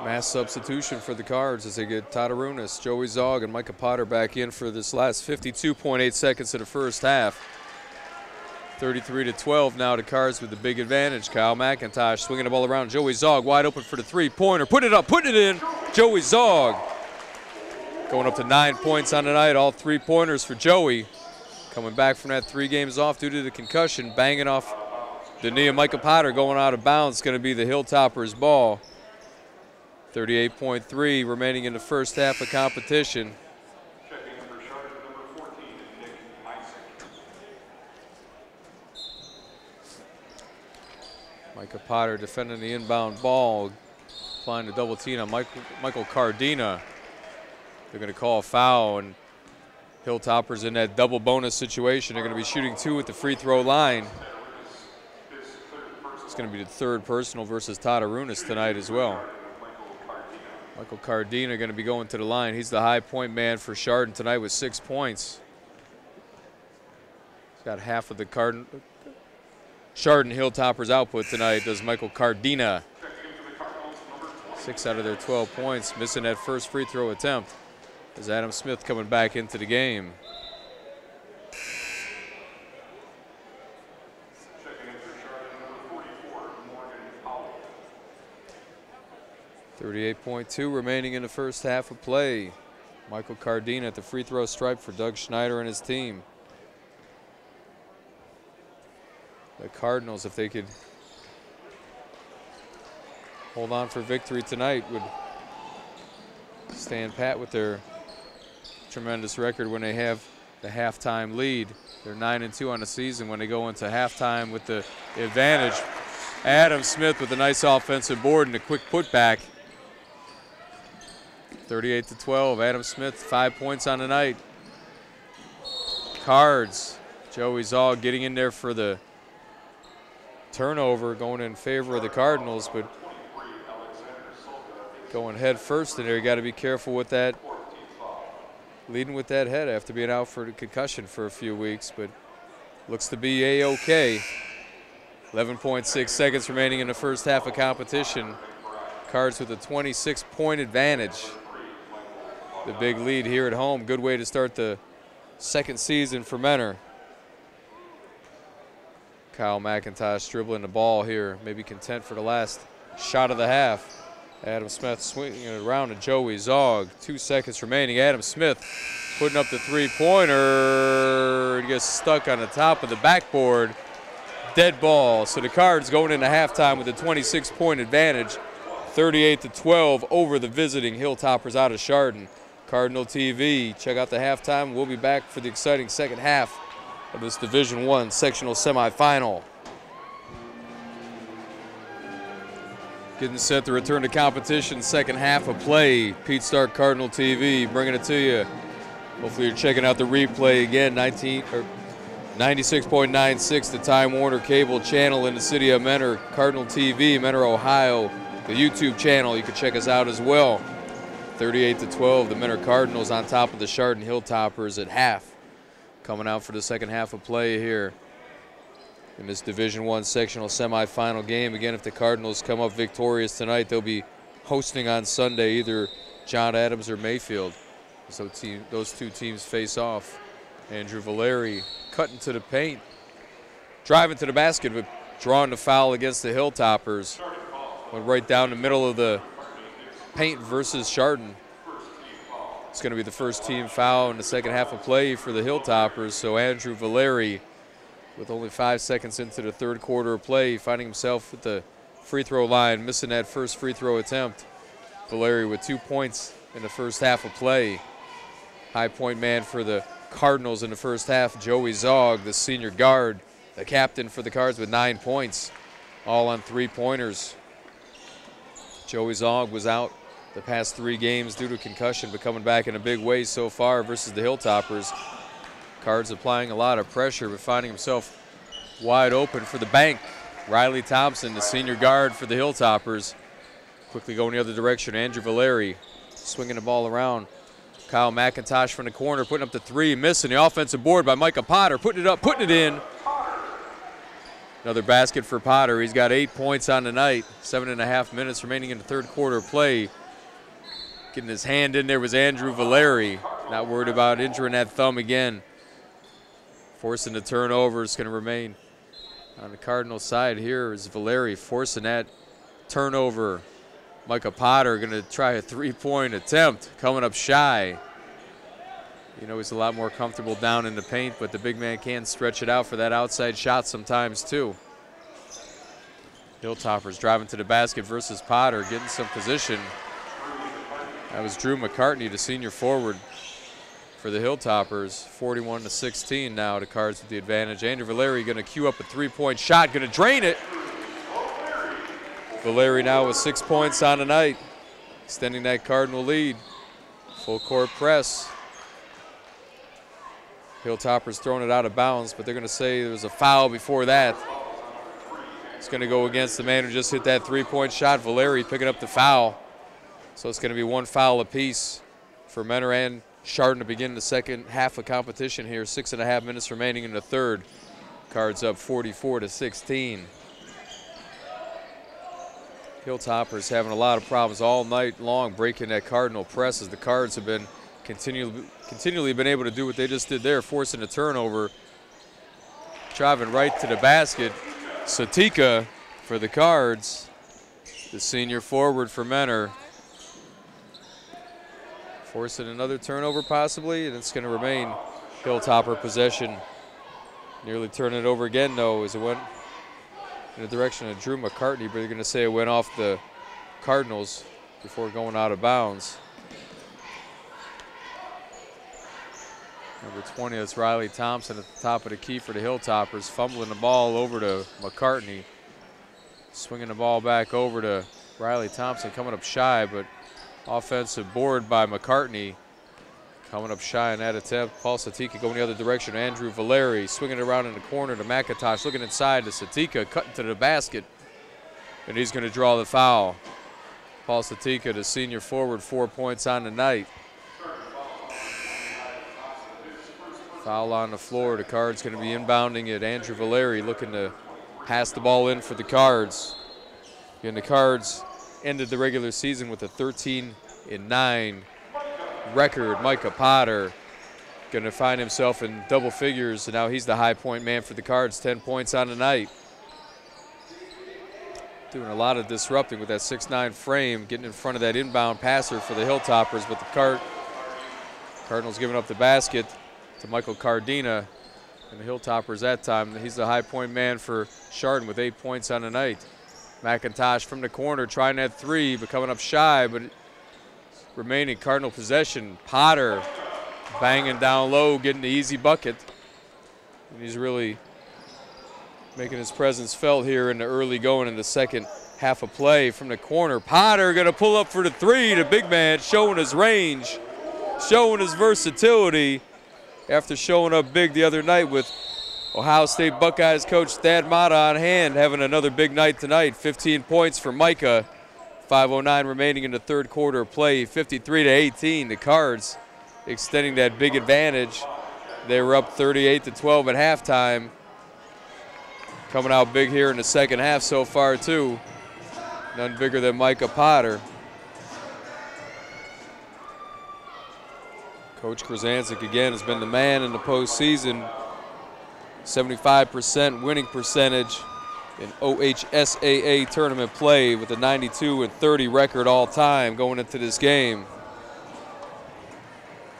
S2: Mass substitution for the Cards as they get Tadarunas, Joey Zog, and Micah Potter back in for this last 52.8 seconds of the first half. 33-12 now to Cards with the big advantage. Kyle McIntosh swinging the ball around. Joey Zog wide open for the three-pointer. Put it up, put it in. Joey Zog going up to 9 points on the night. All three-pointers for Joey. Coming back from that 3 games off due to the concussion. Banging off the knee of Micah Potter, going out of bounds. Going to be the Hilltoppers' ball. 38.3 remaining in the first half of competition. Micah Potter defending the inbound ball, applying the double team on Michael Cardina. They're going to call a foul, and Hilltoppers in that double bonus situation. They're going to be shooting 2 at the free throw line. It's going to be the 3rd personal versus Tadarunas tonight as well. Michael Cardina going to be going to the line. He's the high point man for Chardon tonight with 6 points. He's got half of the Chardon Hilltoppers output tonight, does Michael Cardina. 6 out of their 12 points, missing that first free throw attempt as Adam Smith coming back into the game. 38.2 remaining in the first half of play. Michael Cardina at the free throw stripe for Doug Schneider and his team. The Cardinals, if they could hold on for victory tonight, would stand pat with their tremendous record when they have the halftime lead. They're 9-2 on the season when they go into halftime with the advantage. Adam Smith with a nice offensive board and a quick putback. 38-12, Adam Smith, 5 points on the night. Cards, Joey Zog getting in there for the turnover, going in favor of the Cardinals, but going head first in there. You got to be careful with that, leading with that head after being out for the concussion for a few weeks, but looks to be A-OK. 11.6 seconds remaining in the first half of competition. Cards with a 26-point advantage. The big lead here at home. Good way to start the second season for Menor. Kyle McIntosh dribbling the ball here, maybe content for the last shot of the half. Adam Smith swinging it around to Joey Zog. 2 seconds remaining. Adam Smith putting up the three-pointer. He gets stuck on the top of the backboard. Dead ball. So the Cards going into halftime with a 26-point advantage. 38-12 over the visiting Hilltoppers out of Chardon. Cardinal TV, check out the halftime. We'll be back for the exciting second half of this Division I sectional semifinal. Getting set to return to competition, second half of play. Pete Stark, Cardinal TV, bringing it to you. Hopefully you're checking out the replay again. 96.96, the Time Warner Cable channel in the city of Menor. Cardinal TV, Menor, Ohio. The YouTube channel, you can check us out as well. 38-12, the Menor Cardinals on top of the Chardon Hilltoppers at half. Coming out for the second half of play here in this Division I sectional semifinal game. Again, if the Cardinals come up victorious tonight, they'll be hosting on Sunday either John Adams or Mayfield. So those two teams face off. Andrew Valeri cutting to the paint, driving to the basket, but drawing the foul against the Hilltoppers. Went right down the middle of the paint versus Chardon. It's going to be the first team foul in the second half of play for the Hilltoppers. So Andrew Valeri, with only 5 seconds into the third quarter of play, finding himself at the free throw line, missing that first free throw attempt. Valeri with 2 points in the first half of play. High point man for the Cardinals in the first half, Joey Zog, the senior guard, the captain for the Cards with 9 points, all on three-pointers. Joey Zog was out the past 3 games due to concussion, but coming back in a big way so far versus the Hilltoppers. Cards applying a lot of pressure, but finding himself wide open for the bank. Riley Thompson, the senior guard for the Hilltoppers. Quickly going the other direction, Andrew Valeri swinging the ball around. Kyle McIntosh from the corner, putting up the 3, missing the offensive board by Micah Potter, putting it up, putting it in. Another basket for Potter. He's got 8 points on the night. 7.5 minutes remaining in the third quarter play. Getting his hand in there was Andrew Valeri. Not worried about injuring that thumb again. Forcing the turnover. It's going to remain on the Cardinal side here is Valeri forcing that turnover. Micah Potter going to try a 3-point attempt, coming up shy. You know, he's a lot more comfortable down in the paint, but the big man can stretch it out for that outside shot sometimes too. Hilltoppers driving to the basket versus Potter, getting some position. That was Drew McCartney, the senior forward for the Hilltoppers. 41-16 now, the Cards with the advantage. Andrew Valeri going to cue up a 3-point shot, going to drain it. Valeri now with 6 points on the night, extending that Cardinal lead. Full court press. Hilltoppers throwing it out of bounds, but they're going to say there was a foul before that. It's going to go against the man who just hit that 3-point shot, Valeri, picking up the foul. So it's going to be 1 foul apiece for Menor and Chardon to begin the second half of competition here. 6.5 minutes remaining in the third. Cards up 44-16. Hilltoppers having a lot of problems all night long breaking that Cardinal press, as the Cards have been continually been able to do what they just did there, forcing a turnover. Driving right to the basket. Satika for the Cards, the senior forward for Menor. Forcing another turnover possibly, and it's going to remain Hilltopper possession. Nearly turning it over again though as it went in the direction of Drew McCartney, but they're going to say it went off the Cardinals before going out of bounds. Number 20, that's Riley Thompson at the top of the key for the Hilltoppers, fumbling the ball over to McCartney. Swinging the ball back over to Riley Thompson, coming up shy, but offensive board by McCartney. Coming up shy in that attempt. Paul Satika going the other direction. Andrew Valeri swinging it around in the corner to McIntosh, looking inside to Satika, cutting to the basket, and he's going to draw the foul. Paul Satika, the senior forward, 4 points on the night. Foul on the floor. The Cards going to be inbounding it. Andrew Valeri looking to pass the ball in for the Cards. And the Cards ended the regular season with a 13-9 record. Micah Potter going to find himself in double figures, and now he's the high point man for the Cards. 10 points on the night. Doing a lot of disrupting with that 6'9" frame, getting in front of that inbound passer for the Hilltoppers, but the Cardinals giving up the basket to Michael Cardina, and the Hilltoppers that time. He's the high point man for Chardon with 8 points on the night. McIntosh from the corner trying that 3, but coming up shy, but remaining Cardinal possession. Potter banging down low, getting the easy bucket. And he's really making his presence felt here in the early going in the second half of play from the corner. Potter going to pull up for the 3. The big man showing his range, showing his versatility after showing up big the other night with Ohio State Buckeyes coach Thad Mata on hand, having another big night tonight. 15 points for Micah. 5:09 remaining in the third quarter of play. 53-18. The Cards extending that big advantage. They were up 38-12 at halftime. Coming out big here in the second half so far too. None bigger than Micah Potter. Coach Krasancic again has been the man in the postseason. 75% winning percentage in OHSAA tournament play with a 92-30 record all time going into this game.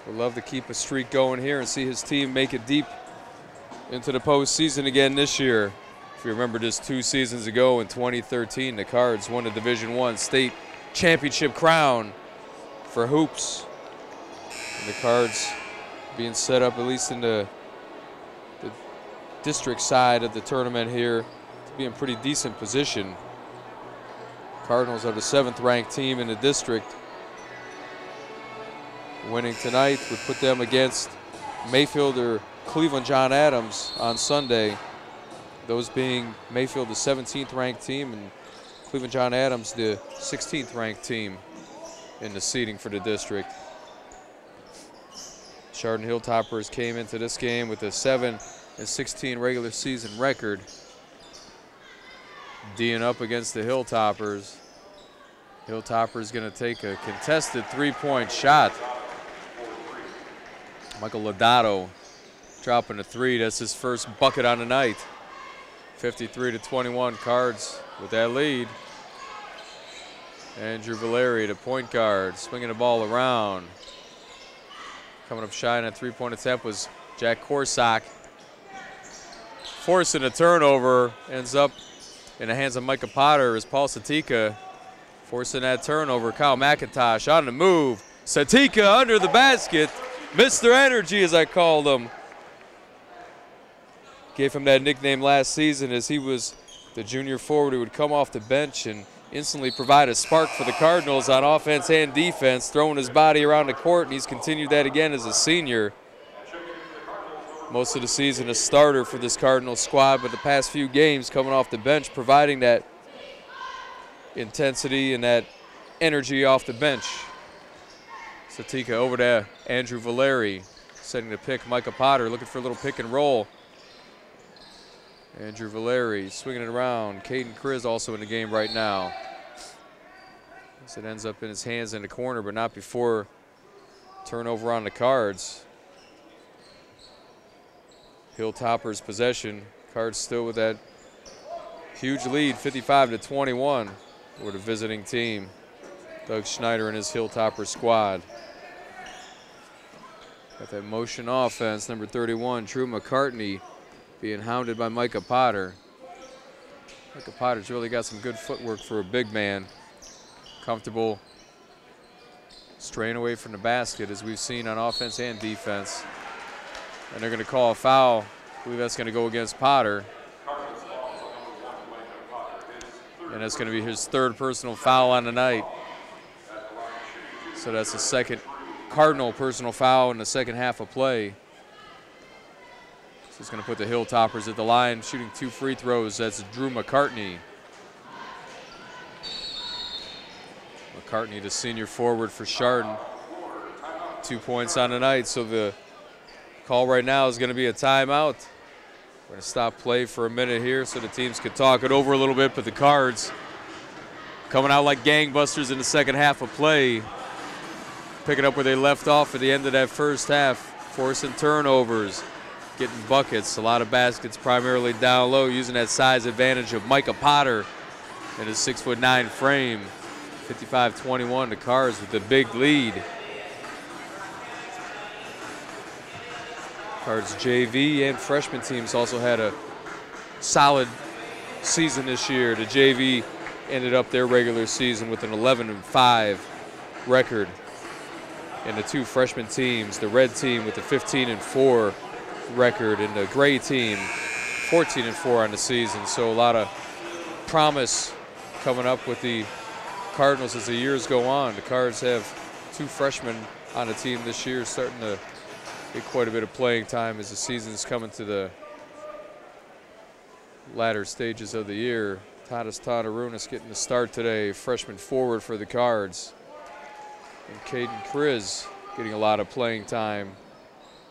S2: Would love to keep a streak going here and see his team make it deep into the postseason again this year. If you remember just 2 seasons ago in 2013, the Cards won the Division I state championship crown for hoops. And the Cards being set up at least in the district side of the tournament here to be in pretty decent position. Cardinals are the 7th ranked team in the district. Winning tonight would put them against Mayfield or Cleveland John Adams on Sunday. Those being Mayfield, the 17th ranked team, and Cleveland John Adams, the 16th ranked team in the seeding for the district. Chardon Hilltoppers came into this game with a 7-16 regular season record. D'ing up against the Hilltoppers. Hilltoppers going to take a contested 3-point shot. Michael Lodato dropping a 3. That's his first bucket on the night. 53-21, Cards with that lead. Andrew Valeri, the point guard, swinging the ball around. Coming up shy on a 3-point attempt was Jack Korsak. Forcing a turnover, ends up in the hands of Micah Potter as Paul Satika forcing that turnover. Kyle McIntosh on the move. Satika under the basket. Mr. Energy, as I called him. Gave him that nickname last season as he was the junior forward who would come off the bench and instantly provide a spark for the Cardinals on offense and defense, throwing his body around the court, and he's continued that again as a senior. Most of the season a starter for this Cardinals squad, but the past few games coming off the bench, providing that intensity and that energy off the bench. Satika over to Andrew Valeri, setting the pick. Micah Potter looking for a little pick and roll. Andrew Valeri swinging it around. Caden Kriz also in the game right now. As it ends up in his hands in the corner, but not before turnover on the Cards. Hilltoppers possession. Cards still with that huge lead, 55-21 for the visiting team. Doug Schneider and his Hilltopper squad. Got that motion offense, number 31, Drew McCartney, being hounded by Micah Potter. Micah Potter's really got some good footwork for a big man. Comfortable straying away from the basket, as we've seen on offense and defense. And they're going to call a foul. I believe that's going to go against Potter. And that's going to be his 3rd personal foul on the night. So that's the 2nd Cardinal personal foul in the second half of play. So it's going to put the Hilltoppers at the line, shooting 2 free throws. That's Drew McCartney. McCartney, the senior forward for Chardon. 2 points on the night, so the call right now is going to be a timeout. We're going to stop play for a minute here so the teams can talk it over a little bit, but the Cards coming out like gangbusters in the second half of play. Picking up where they left off at the end of that first half, forcing turnovers, getting buckets, a lot of baskets primarily down low, using that size advantage of Micah Potter and his 6'9" frame. 55-21, the Cards with the big lead. Cards JV and freshman teams also had a solid season this year. The JV ended up their regular season with an 11-5 record. And the 2 freshman teams, the red team with a 15-4 record, and the gray team 14-4 on the season. So a lot of promise coming up with the Cardinals as the years go on. The Cards have 2 freshmen on the team this year, starting to get quite a bit of playing time as the season's coming to the latter stages of the year. Tadas Tadarunas getting the start today, freshman forward for the Cards. And Caden Kriz getting a lot of playing time.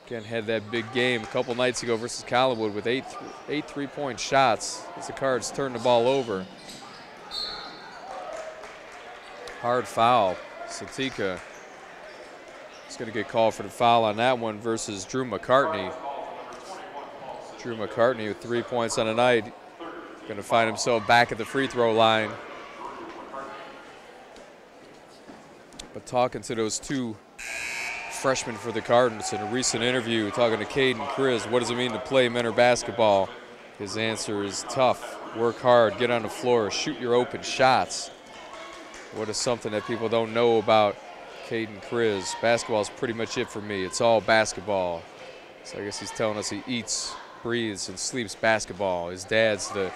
S2: Again, had that big game a couple nights ago versus Collinwood with 8 3-point shots as the Cards turned the ball over. Hard foul. Satika is going to get called for the foul on that one versus Drew McCartney. Drew McCartney with 3 points on the night. Going to find himself back at the free throw line. But talking to those 2 freshmen for the Cardinals in a recent interview, talking to Caden Kriz, what does it mean to play Mentor basketball? His answer is tough, work hard, get on the floor, shoot your open shots. What is something that people don't know about Caden Kriz? Basketball is pretty much it for me. It's all basketball. So I guess he's telling us he eats, breathes, and sleeps basketball. His dad's the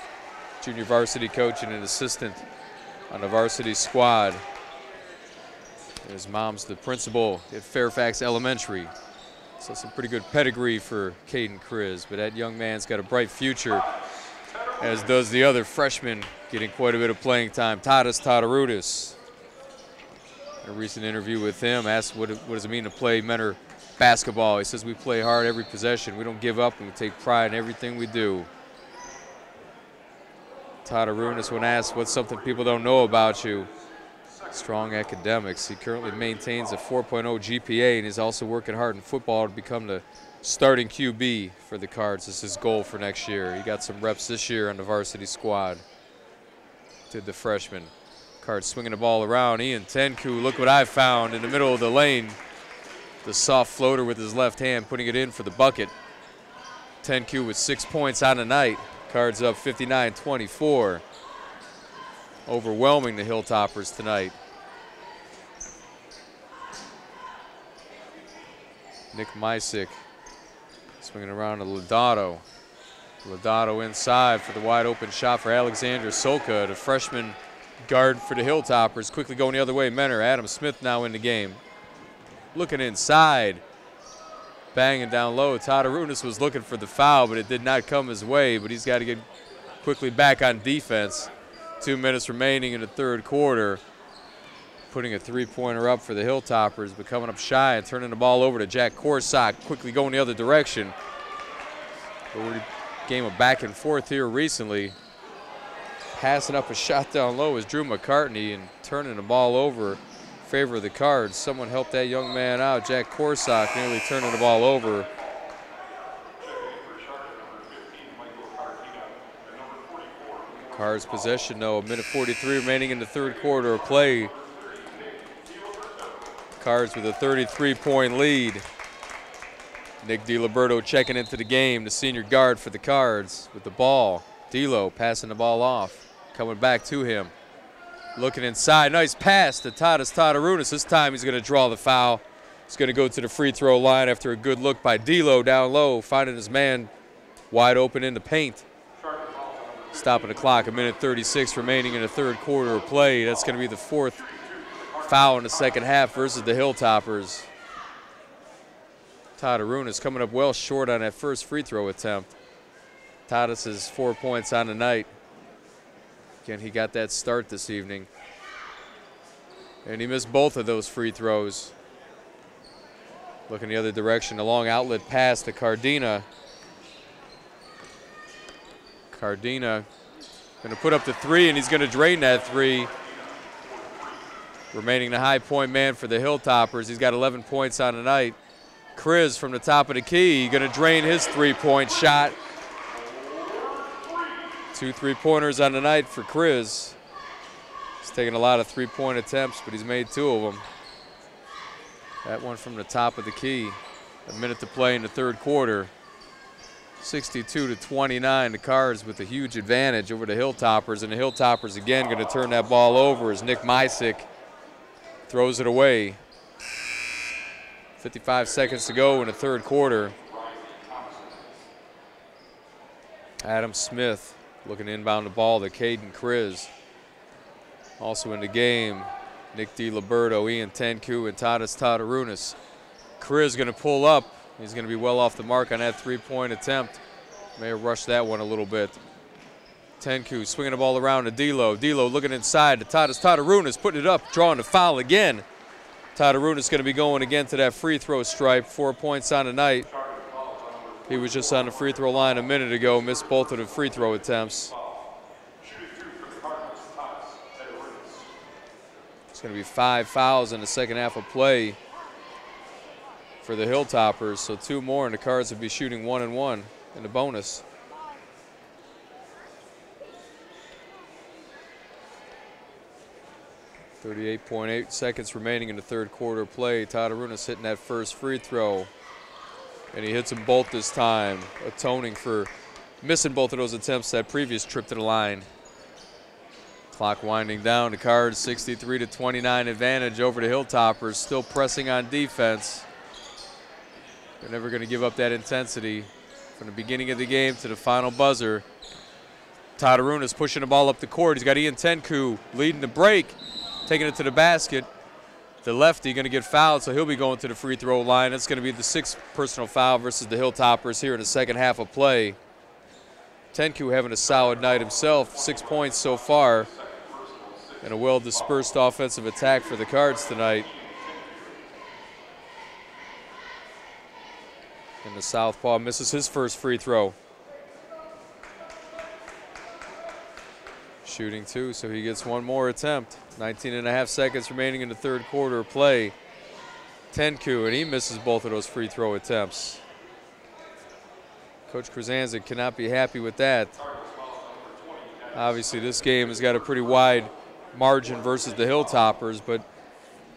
S2: junior varsity coach and an assistant on the varsity squad. His mom's the principal at Fairfax Elementary. So some pretty good pedigree for Caden Kriz, but that young man's got a bright future, as does the other freshman getting quite a bit of playing time, Tadas Todorudis. In a recent interview with him, asked what does it mean to play Mentor basketball. He says, we play hard every possession. We don't give up, and we take pride in everything we do. Todorudis, when asked what's something people don't know about you, strong academics. He currently maintains a 4.0 GPA, and he's also working hard in football to become the starting QB for the Cards. This is his goal for next year. He got some reps this year on the varsity squad. Did the freshman. Cards swinging the ball around. Ian Tenku, look what I found in the middle of the lane. The soft floater with his left hand, putting it in for the bucket. Tenku with 6 points on the night. Cards up 59-24. Overwhelming the Hilltoppers tonight. Nick Mysick swinging around to Lodato. Lodato inside for the wide open shot for Alexander Solka, the freshman guard for the Hilltoppers. Quickly going the other way, Mentor. Adam Smith now in the game. Looking inside. Banging down low. Todorudis was looking for the foul, but it did not come his way, but he's got to get quickly back on defense. 2 minutes remaining in the third quarter. Putting a three-pointer up for the Hilltoppers, but coming up shy and turning the ball over to Jack Corsock, quickly going the other direction. A game of back and forth here recently. Passing up a shot down low is Drew McCartney, and turning the ball over in favor of the Cards. Someone helped that young man out. Jack Corsock nearly turning the ball over. Cards possession though, 1:43 remaining in the third quarter of play. Cards with a 33-point lead. Nick DiLiberto checking into the game, the senior guard for the Cards with the ball. D'Lo passing the ball off, coming back to him. Looking inside, nice pass to Tadas Todorudis. This time he's gonna draw the foul. He's gonna go to the free throw line after a good look by D'Lo down low, finding his man wide open in the paint. Stopping the clock, 1:36 remaining in the third quarter of play. That's gonna be the fourth foul in the second half versus the Hilltoppers. Todorudis coming up well short on that first free throw attempt. Tadas is 4 points on the night. Again, he got that start this evening. And he missed both of those free throws. Looking the other direction, a long outlet pass to Cardina. Cardina going to put up the three, and he's going to drain that three. Remaining the high point man for the Hilltoppers. He's got 11 points on the night. Kriz from the top of the key, going to drain his three-point shot. 2 3-pointers on the night for Kriz. He's taken a lot of three-point attempts, but he's made 2 of them. That one from the top of the key. A minute to play in the third quarter. 62-29, the Cards with a huge advantage over the Hilltoppers, and the Hilltoppers again going to turn that ball over as Nick Mysick throws it away. 55 seconds to go in the third quarter. Adam Smith looking to inbound the ball to Caden Kriz. Also in the game, Nick DiLiberto, Ian Tenku, and Tadas Todorudis. Kriz going to pull up. He's going to be well off the mark on that three-point attempt. May have rushed that one a little bit. Tenku swinging the ball around to D'Lo. D'Lo looking inside to Tadas Todorudis, putting it up, drawing the foul again. Todorudis going to be going again to that free throw stripe. 4 points on the night. He was just on the free throw line a minute ago, missed both of the free throw attempts. It's going to be 5 fouls in the second half of play for the Hilltoppers, so 2 more, and the Cards will be shooting 1 and 1 in the bonus. .8 seconds remaining in the third quarter of play. Todorudis hitting that first free throw, and he hits them both this time, atoning for missing both of those attempts that previous trip to the line. Clock winding down. The Cards 63-29 advantage over the Hilltoppers, still pressing on defense. They're never going to give up that intensity from the beginning of the game to the final buzzer. Tadarunas pushing the ball up the court. He's got Ian Tenku leading the break, taking it to the basket. The lefty going to get fouled, so he'll be going to the free throw line. It's going to be the 6th personal foul versus the Hilltoppers here in the second half of play. Tenku having a solid night himself, 6 points so far, and a well-dispersed offensive attack for the Cards tonight. And the southpaw misses his first free throw. Shooting 2, so he gets one more attempt. 19.5 seconds remaining in the third quarter of play. Tenku, and he misses both of those free throw attempts. Coach Krasanzik cannot be happy with that. Obviously, this game has got a pretty wide margin versus the Hilltoppers, but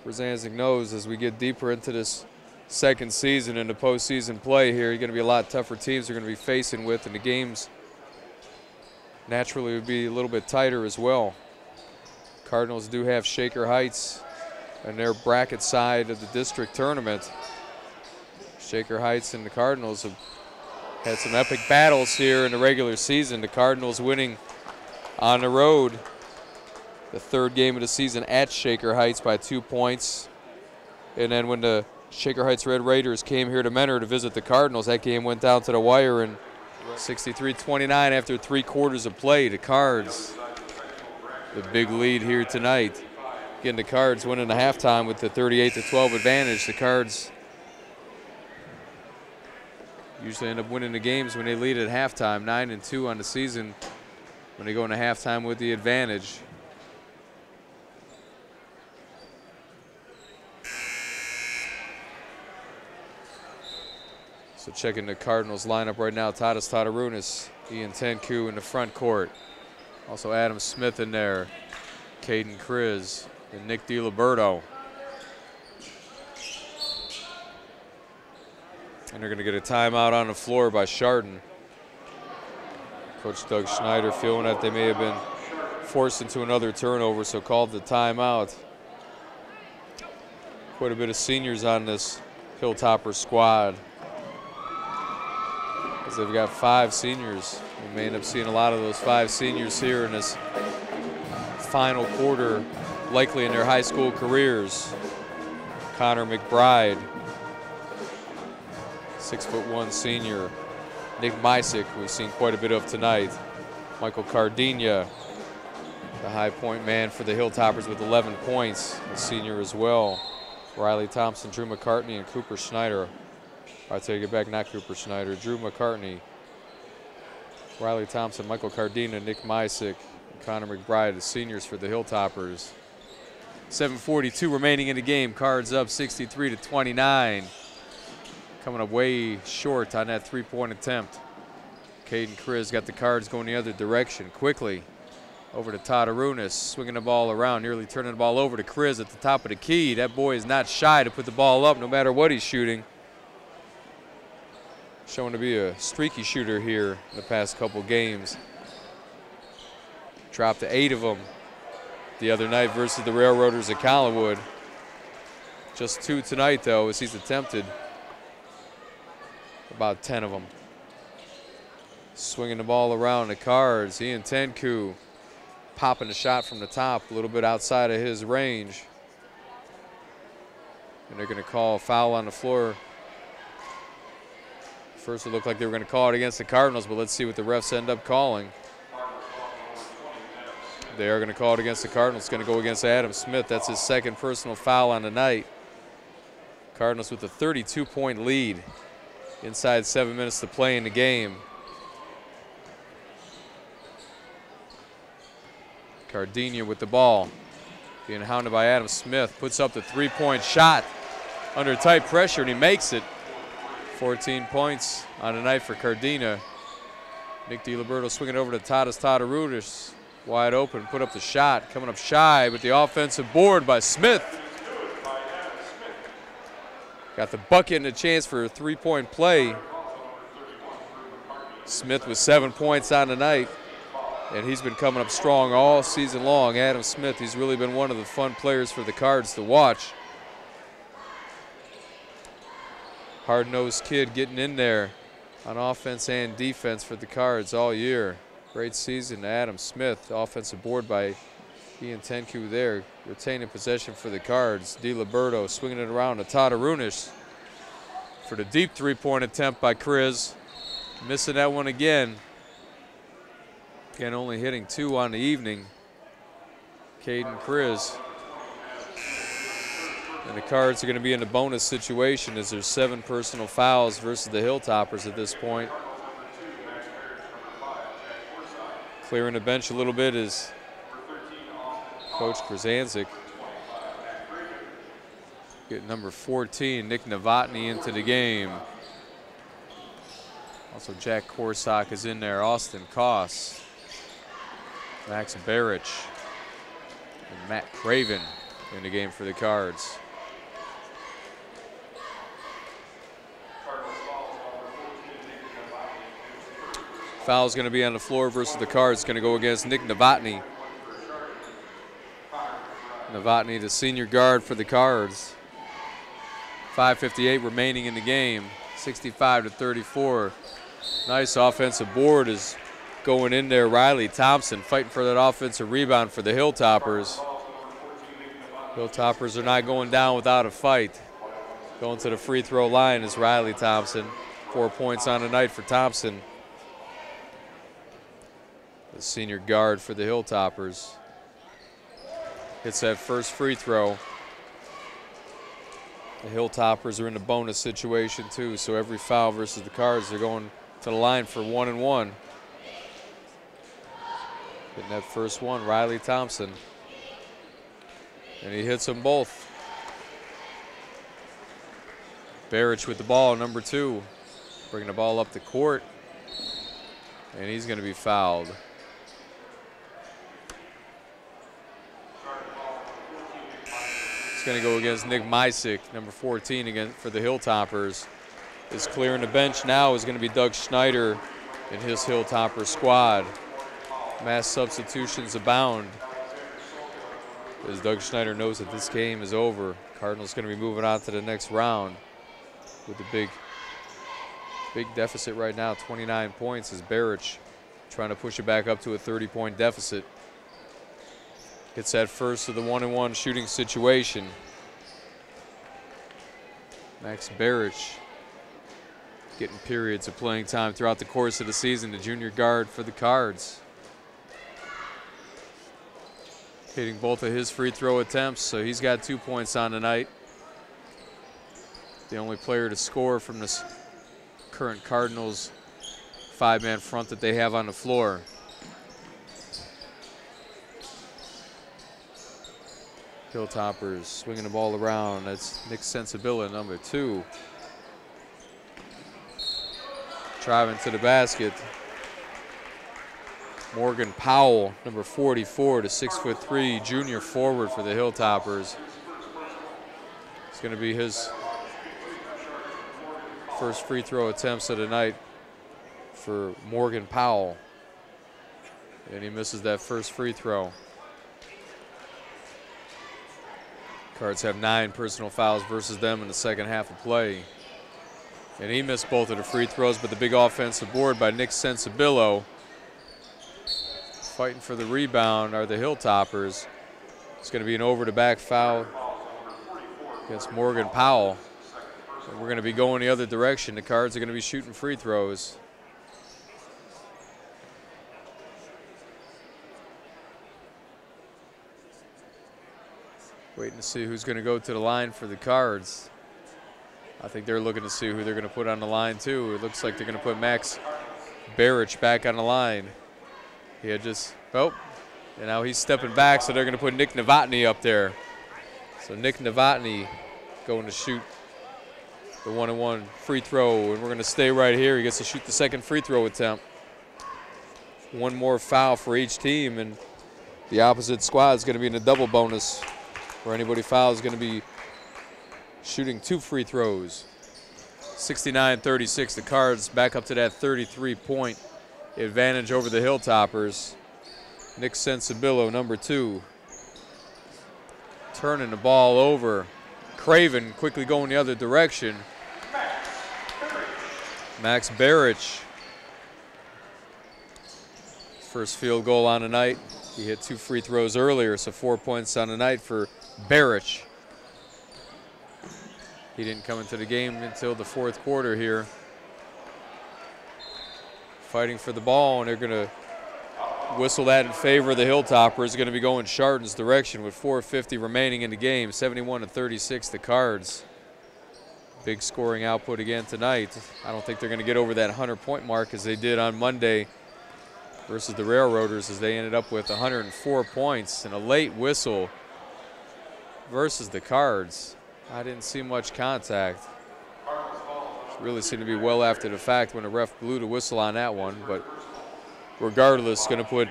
S2: Krasanzik knows as we get deeper into this second season and the postseason play here, you're going to be a lot tougher teams they're going to be facing with, and the games naturally would be a little bit tighter as well. Cardinals do have Shaker Heights in their bracket side of the district tournament. Shaker Heights and the Cardinals have had some epic battles here in the regular season. The Cardinals winning on the road the third game of the season at Shaker Heights by 2 points. And then when the Shaker Heights Red Raiders came here to Mentor to visit the Cardinals, that game went down to the wire and 63-29 after 3 quarters of play. The Cards, the big lead here tonight. Again, the Cards winning the halftime with the 38-12 advantage. The Cards usually end up winning the games when they lead at halftime. 9-2 on the season when they go into halftime with the advantage. So checking the Cardinals lineup right now, Tadas Tadarunas, Ian Tenku in the front court. Also Adam Smith in there, Caden Kriz, and Nick DiLiberto. And they're going to get a timeout on the floor by Chardon. Coach Doug Schneider feeling that they may have been forced into another turnover, so called the timeout. Quite a bit of seniors on this Hilltopper squad, as they've got 5 seniors. We may end up seeing a lot of those 5 seniors here in this final quarter, likely in their high school careers. Connor McBride, 6'1" senior. Nick Mysick, who we've seen quite a bit of tonight. Michael Cardina, the high point man for the Hilltoppers with 11 points, a senior as well. Riley Thompson, Drew McCartney, and Cooper Schneider. I take it back, not Cooper Schneider, Drew McCartney, Riley Thompson, Michael Cardina, Nick Mysick, and Connor McBride, the seniors for the Hilltoppers. 7:42 remaining in the game. Cards up 63-29. Coming up way short on that 3-point attempt. Caden Kriz got the Cards going the other direction quickly. Over to Tadarunas, swinging the ball around, nearly turning the ball over to Kriz at the top of the key. That boy is not shy to put the ball up no matter what he's shooting. Showing to be a streaky shooter here in the past couple games. Dropped to 8 of them the other night versus the Railroaders at Collinwood. Just 2 tonight, though, as he's attempted about 10 of them. Swinging the ball around the Cards. Ian Tenku popping a shot from the top, a little bit outside of his range. And they're going to call a foul on the floor. First it looked like they were going to call it against the Cardinals, but let's see what the refs end up calling. They are going to call it against the Cardinals. It's going to go against Adam Smith. That's his 2nd personal foul on the night. Cardinals with a 32-point lead inside 7 minutes to play in the game. Cardina with the ball, being hounded by Adam Smith, puts up the 3-point shot under tight pressure, and he makes it. 14 points on the night for Cardina. Nick DiLiberto swinging over to Tadas Tadarunas, wide open, put up the shot, coming up shy, but the offensive board by Smith. Got the bucket and a chance for a 3-point play. Smith with 7 points on the night, and he's been coming up strong all season long. Adam Smith, he's really been one of the fun players for the Cards to watch. Hard-nosed kid getting in there on offense and defense for the Cards all year. Great season to Adam Smith. Offensive board by Ian Tenku there. Retaining possession for the Cards. DiLiberto swinging it around to Tadarunish for the deep three-point attempt by Kriz. Missing that one again. Again, only hitting 2 on the evening. Caden Kriz. And the Cards are going to be in a bonus situation as there's 7 personal fouls versus the Hilltoppers at this point. Clearing the bench a little bit is Coach Krasancic. Get number 14, Nick Novotny, into the game. Also Jack Korsak is in there, Austin Koss, Max Barich, and Matt Craven in the game for the Cards. Foul's going to be on the floor versus the Cards. Going to go against Nick Novotny. Novotny, the senior guard for the Cards. 5:58 remaining in the game. 65-34. Nice offensive board is going in there. Riley Thompson fighting for that offensive rebound for the Hilltoppers. Hilltoppers are not going down without a fight. Going to the free throw line is Riley Thompson. 4 points on the night for Thompson, the senior guard for the Hilltoppers. Hits that first free throw. The Hilltoppers are in a bonus situation too, so every foul versus the Cards, they're going to the line for 1 and 1. Hitting that first one, Riley Thompson. And he hits them both. Barich with the ball, number 2. Bringing the ball up the court. And he's going to be fouled. It's going to go against Nick Mysick, number 14, again for the Hilltoppers. Is clearing the bench now is going to be Doug Schneider and his Hilltopper squad. Mass substitutions abound, as Doug Schneider knows that this game is over. Cardinals going to be moving on to the next round with a big deficit right now, 29 points, as Barich trying to push it back up to a 30-point deficit. Gets that first of the 1-and-1 shooting situation. Max Barich getting periods of playing time throughout the course of the season, the junior guard for the Cards. Hitting both of his free throw attempts, so he's got 2 points on the night. The only player to score from this current Cardinals 5-man front that they have on the floor. Hilltoppers swinging the ball around. That's Nick Sensabilla, number 2. Driving to the basket. Morgan Powell, number 44, the 6'3" junior forward for the Hilltoppers. It's going to be his first free throw attempts of the night for Morgan Powell. And he misses that first free throw. Cards have 9 personal fouls versus them in the second half of play. And he missed both of the free throws, but the big offensive board by Nick Sensabillo. Fighting for the rebound are the Hilltoppers. It's going to be an over-the-back foul against Morgan Powell. And we're going to be going the other direction. The Cards are going to be shooting free throws. Waiting to see who's going to go to the line for the Cards. I think they're looking to see who they're going to put on the line too. It looks like they're going to put Max Barich back on the line. He had just, and now he's stepping back, so they're going to put Nick Novotny up there. So Nick Novotny going to shoot the 1-and-1 free throw, and we're going to stay right here. He gets to shoot the second free throw attempt. One more foul for each team, and the opposite squad is going to be in a double bonus, where anybody fouls is going to be shooting 2 free throws. 69-36, the Cards back up to that 33-point advantage over the Hilltoppers. Nick Sensabillo, number 2. Turning the ball over. Craven quickly going the other direction. Max Barich First field goal on the night. He hit 2 free throws earlier, so 4 points on the night for Barich. He didn't come into the game until the 4th quarter here. Fighting for the ball, and they're going to whistle that in favor of the Hilltoppers. Going to be going Chardon's direction with 4:50 remaining in the game. 71-36 the Cards. Big scoring output again tonight. I don't think they're going to get over that 100-point mark as they did on Monday versus the Railroaders, as they ended up with 104 points and a late whistle versus the Cards. I didn't see much contact. Really seemed to be well after the fact when the ref blew the whistle on that one, but regardless, going to put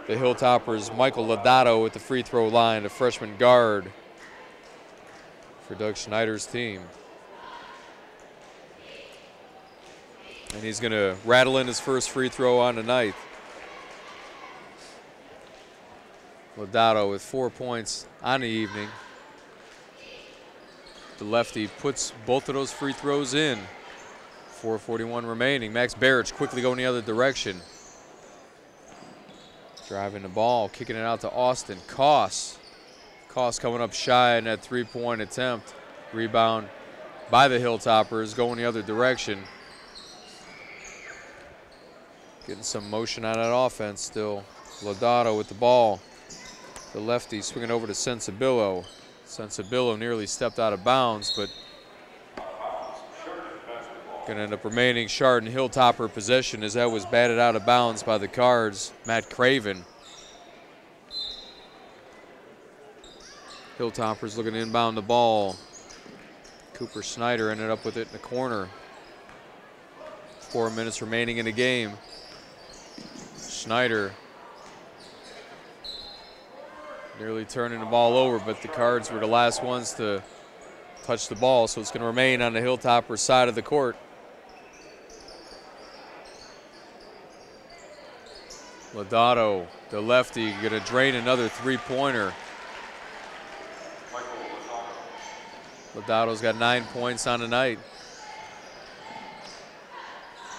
S2: the Hilltoppers' Michael Lodato at the free throw line, the freshman guard for Doug Schneider's team. And he's going to rattle in his first free throw on the night. Lodato with 4 points on the evening. The lefty puts both of those free throws in. 4:41 remaining. Max Barich quickly going the other direction. Driving the ball, kicking it out to Austin Koss. Koss coming up shy in that 3-point attempt. Rebound by the Hilltoppers, going the other direction. Getting some motion on that offense still. Lodato with the ball. The lefty swinging over to Sensibillo. Sensibillo nearly stepped out of bounds, but going to end up remaining Chardon Hilltopper possession, as that was batted out of bounds by the Cards, Matt Craven. Hilltoppers looking to inbound the ball. Cooper Snyder ended up with it in the corner. 4 minutes remaining in the game. Snyder nearly turning the ball over, but the Cards were the last ones to touch the ball, so it's going to remain on the Hilltopper side of the court. Lodato, the lefty, going to drain another 3-pointer. Lodato's got 9 points on the night.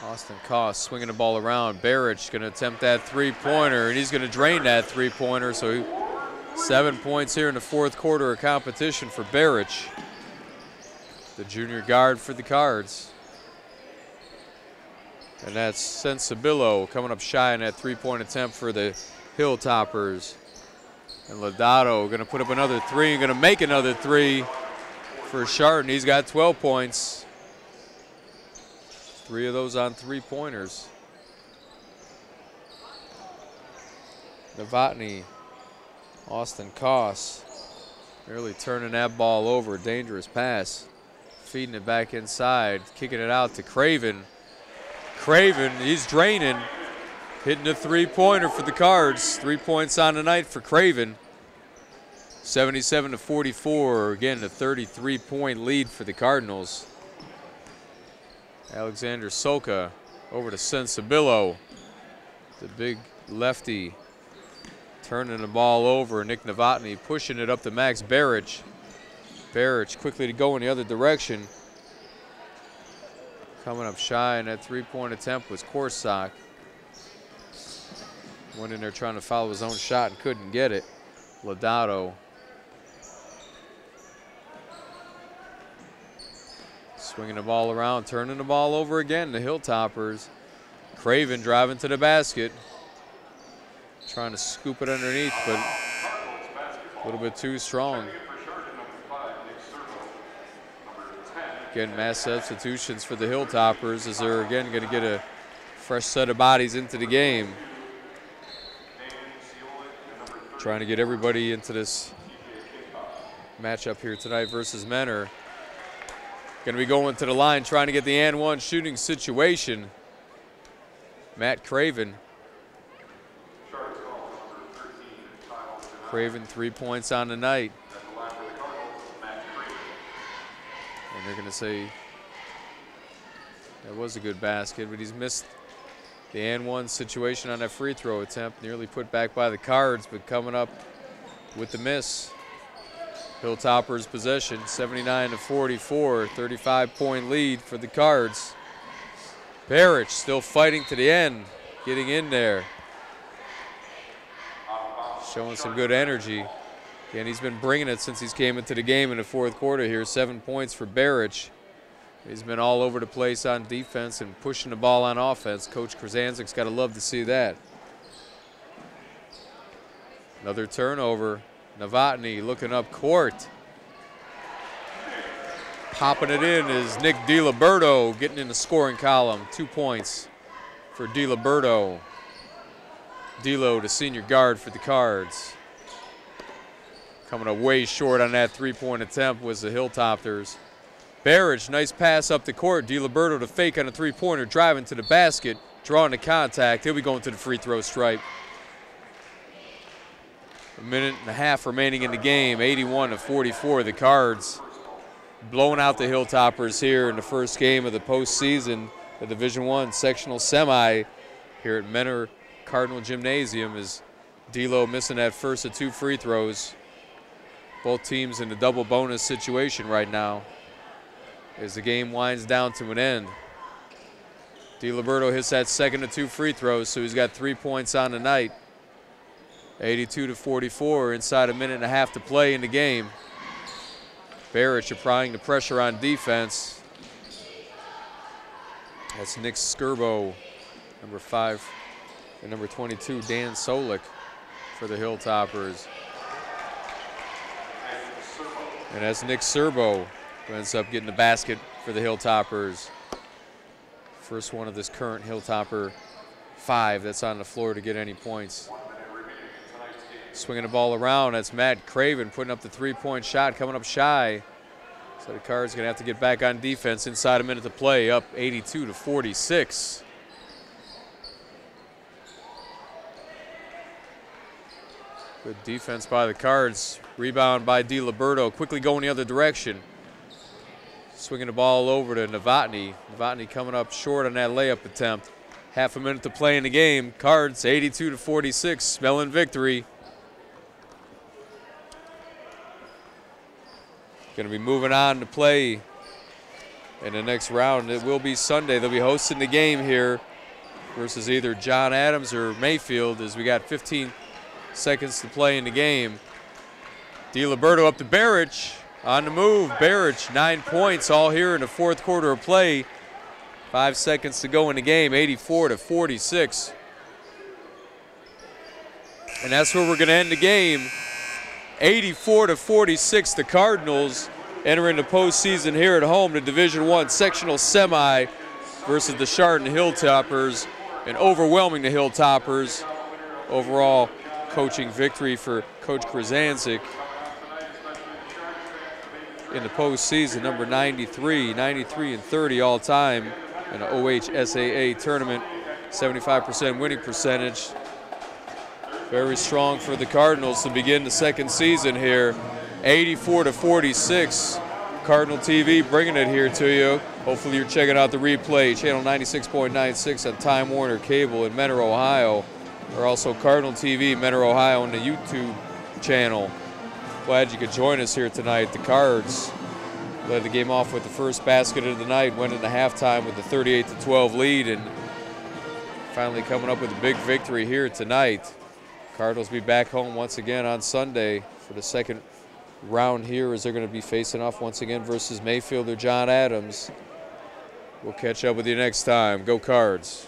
S2: Austin Koss swinging the ball around. Barich going to attempt that 3-pointer, and he's going to drain that 3-pointer. So 7 points here in the 4th quarter of competition for Barich, the junior guard for the Cards. And that's Sensibillo coming up shy in that 3-point attempt for the Hilltoppers. And Lodato going to put up another 3 and going to make another 3 for Chardon. He's got 12 points. 3 of those on 3-pointers. Novotny, Austin Koss, nearly turning that ball over. Dangerous pass. Feeding it back inside, kicking it out to Craven. Craven, he's draining, hitting a 3-pointer for the Cards. 3 points on the night for Craven. 77-44, again, a 33-point lead for the Cardinals. Alexander Soka over to Sensibillo. The big lefty turning the ball over. Nick Novotny pushing it up to Max Barich. Barich quickly to go in the other direction. Coming up shy in that 3-point attempt was Korsak. Went in there trying to follow his own shot and couldn't get it. Lodato. Swinging the ball around, turning the ball over again. The Hilltoppers. Craven driving to the basket. Trying to scoop it underneath, but a little bit too strong. Again, mass substitutions for the Hilltoppers as they're again going to get a fresh set of bodies into the game. Trying to get everybody into this matchup here tonight versus Menor. Going to be going to the line, trying to get the and one shooting situation. Matt Craven. Craven 3 points on the night. And they're going to say that was a good basket, but he's missed the and one situation on that free throw attempt. Nearly put back by the Cards, but coming up with the miss. Hilltoppers possession, 79-44, 35-point lead for the Cards. Barich still fighting to the end, getting in there. showing some good energy. And he's been bringing it since he's came into the game in the fourth quarter here. 7 points for Barrich. He's been all over the place on defense and pushing the ball on offense. Coach Krasancic's got to love to see that. Another turnover. Novotny looking up court. Popping it in is Nick DiLiberto getting in the scoring column. 2 points for DiLiberto. D'Lo, the senior guard for the Cards. Coming up way short on that three-point attempt was the Hilltoppers. Barrich, nice pass up the court. DiLiberto to fake on a three-pointer, driving to the basket, drawing the contact. He'll be going to the free throw stripe. A minute and a half remaining in the game, 81-44. The Cards blowing out the Hilltoppers here in the first game of the postseason, the Division I sectional semi here at Menor Cardinal Gymnasium. Is D'Lo missing that first of 2 free throws. Both teams in the double bonus situation right now as the game winds down to an end. DiLiberto hits that second of 2 free throws, so he's got 3 points on the night. 82-44, inside a minute and a half to play in the game. Barrich applying the pressure on defense. That's Nick Skirbo, number 5, and number 22, Dan Solik for the Hilltoppers. And that's Nick Serbo who ends up getting the basket for the Hilltoppers. First one of this current Hilltopper 5 that's on the floor to get any points. Swinging the ball around, that's Matt Craven putting up the three-point shot, coming up shy. So the Cards gonna have to get back on defense inside a minute to play, up 82-46. Good defense by the Cards. Rebound by DiLiberto, quickly going the other direction. Swinging the ball over to Novotny. Novotny coming up short on that layup attempt. Half a minute to play in the game. Cards 82-46, smelling victory. Going to be moving on to play in the next round. It will be Sunday. They'll be hosting the game here versus either John Adams or Mayfield, as we got 15 seconds to play in the game. DiLiberto up to Barrich. On the move, Barrich, 9 points all here in the fourth quarter of play. 5 seconds to go in the game, 84-46. And that's where we're going to end the game. 84-46, the Cardinals entering the postseason here at home, the Division I sectional semi versus the Chardon Hilltoppers, and overwhelming the Hilltoppers. Overall coaching victory for Coach Krasancic in the postseason, number 93, 93-30 all time in the OHSAA tournament, 75% winning percentage. Very strong for the Cardinals to begin the second season here. 84-46. Cardinal TV bringing it here to you. Hopefully you're checking out the replay. Channel 96.96 on Time Warner Cable in Menor, Ohio. Or also Cardinal TV, Menor, Ohio on the YouTube channel. Glad you could join us here tonight. The Cards led the game off with the first basket of the night, went into halftime with a 38-12 lead, and finally coming up with a big victory here tonight. Cardinals be back home once again on Sunday for the second round here, as they're going to be facing off once again versus Mayfield or John Adams. We'll catch up with you next time. Go Cards.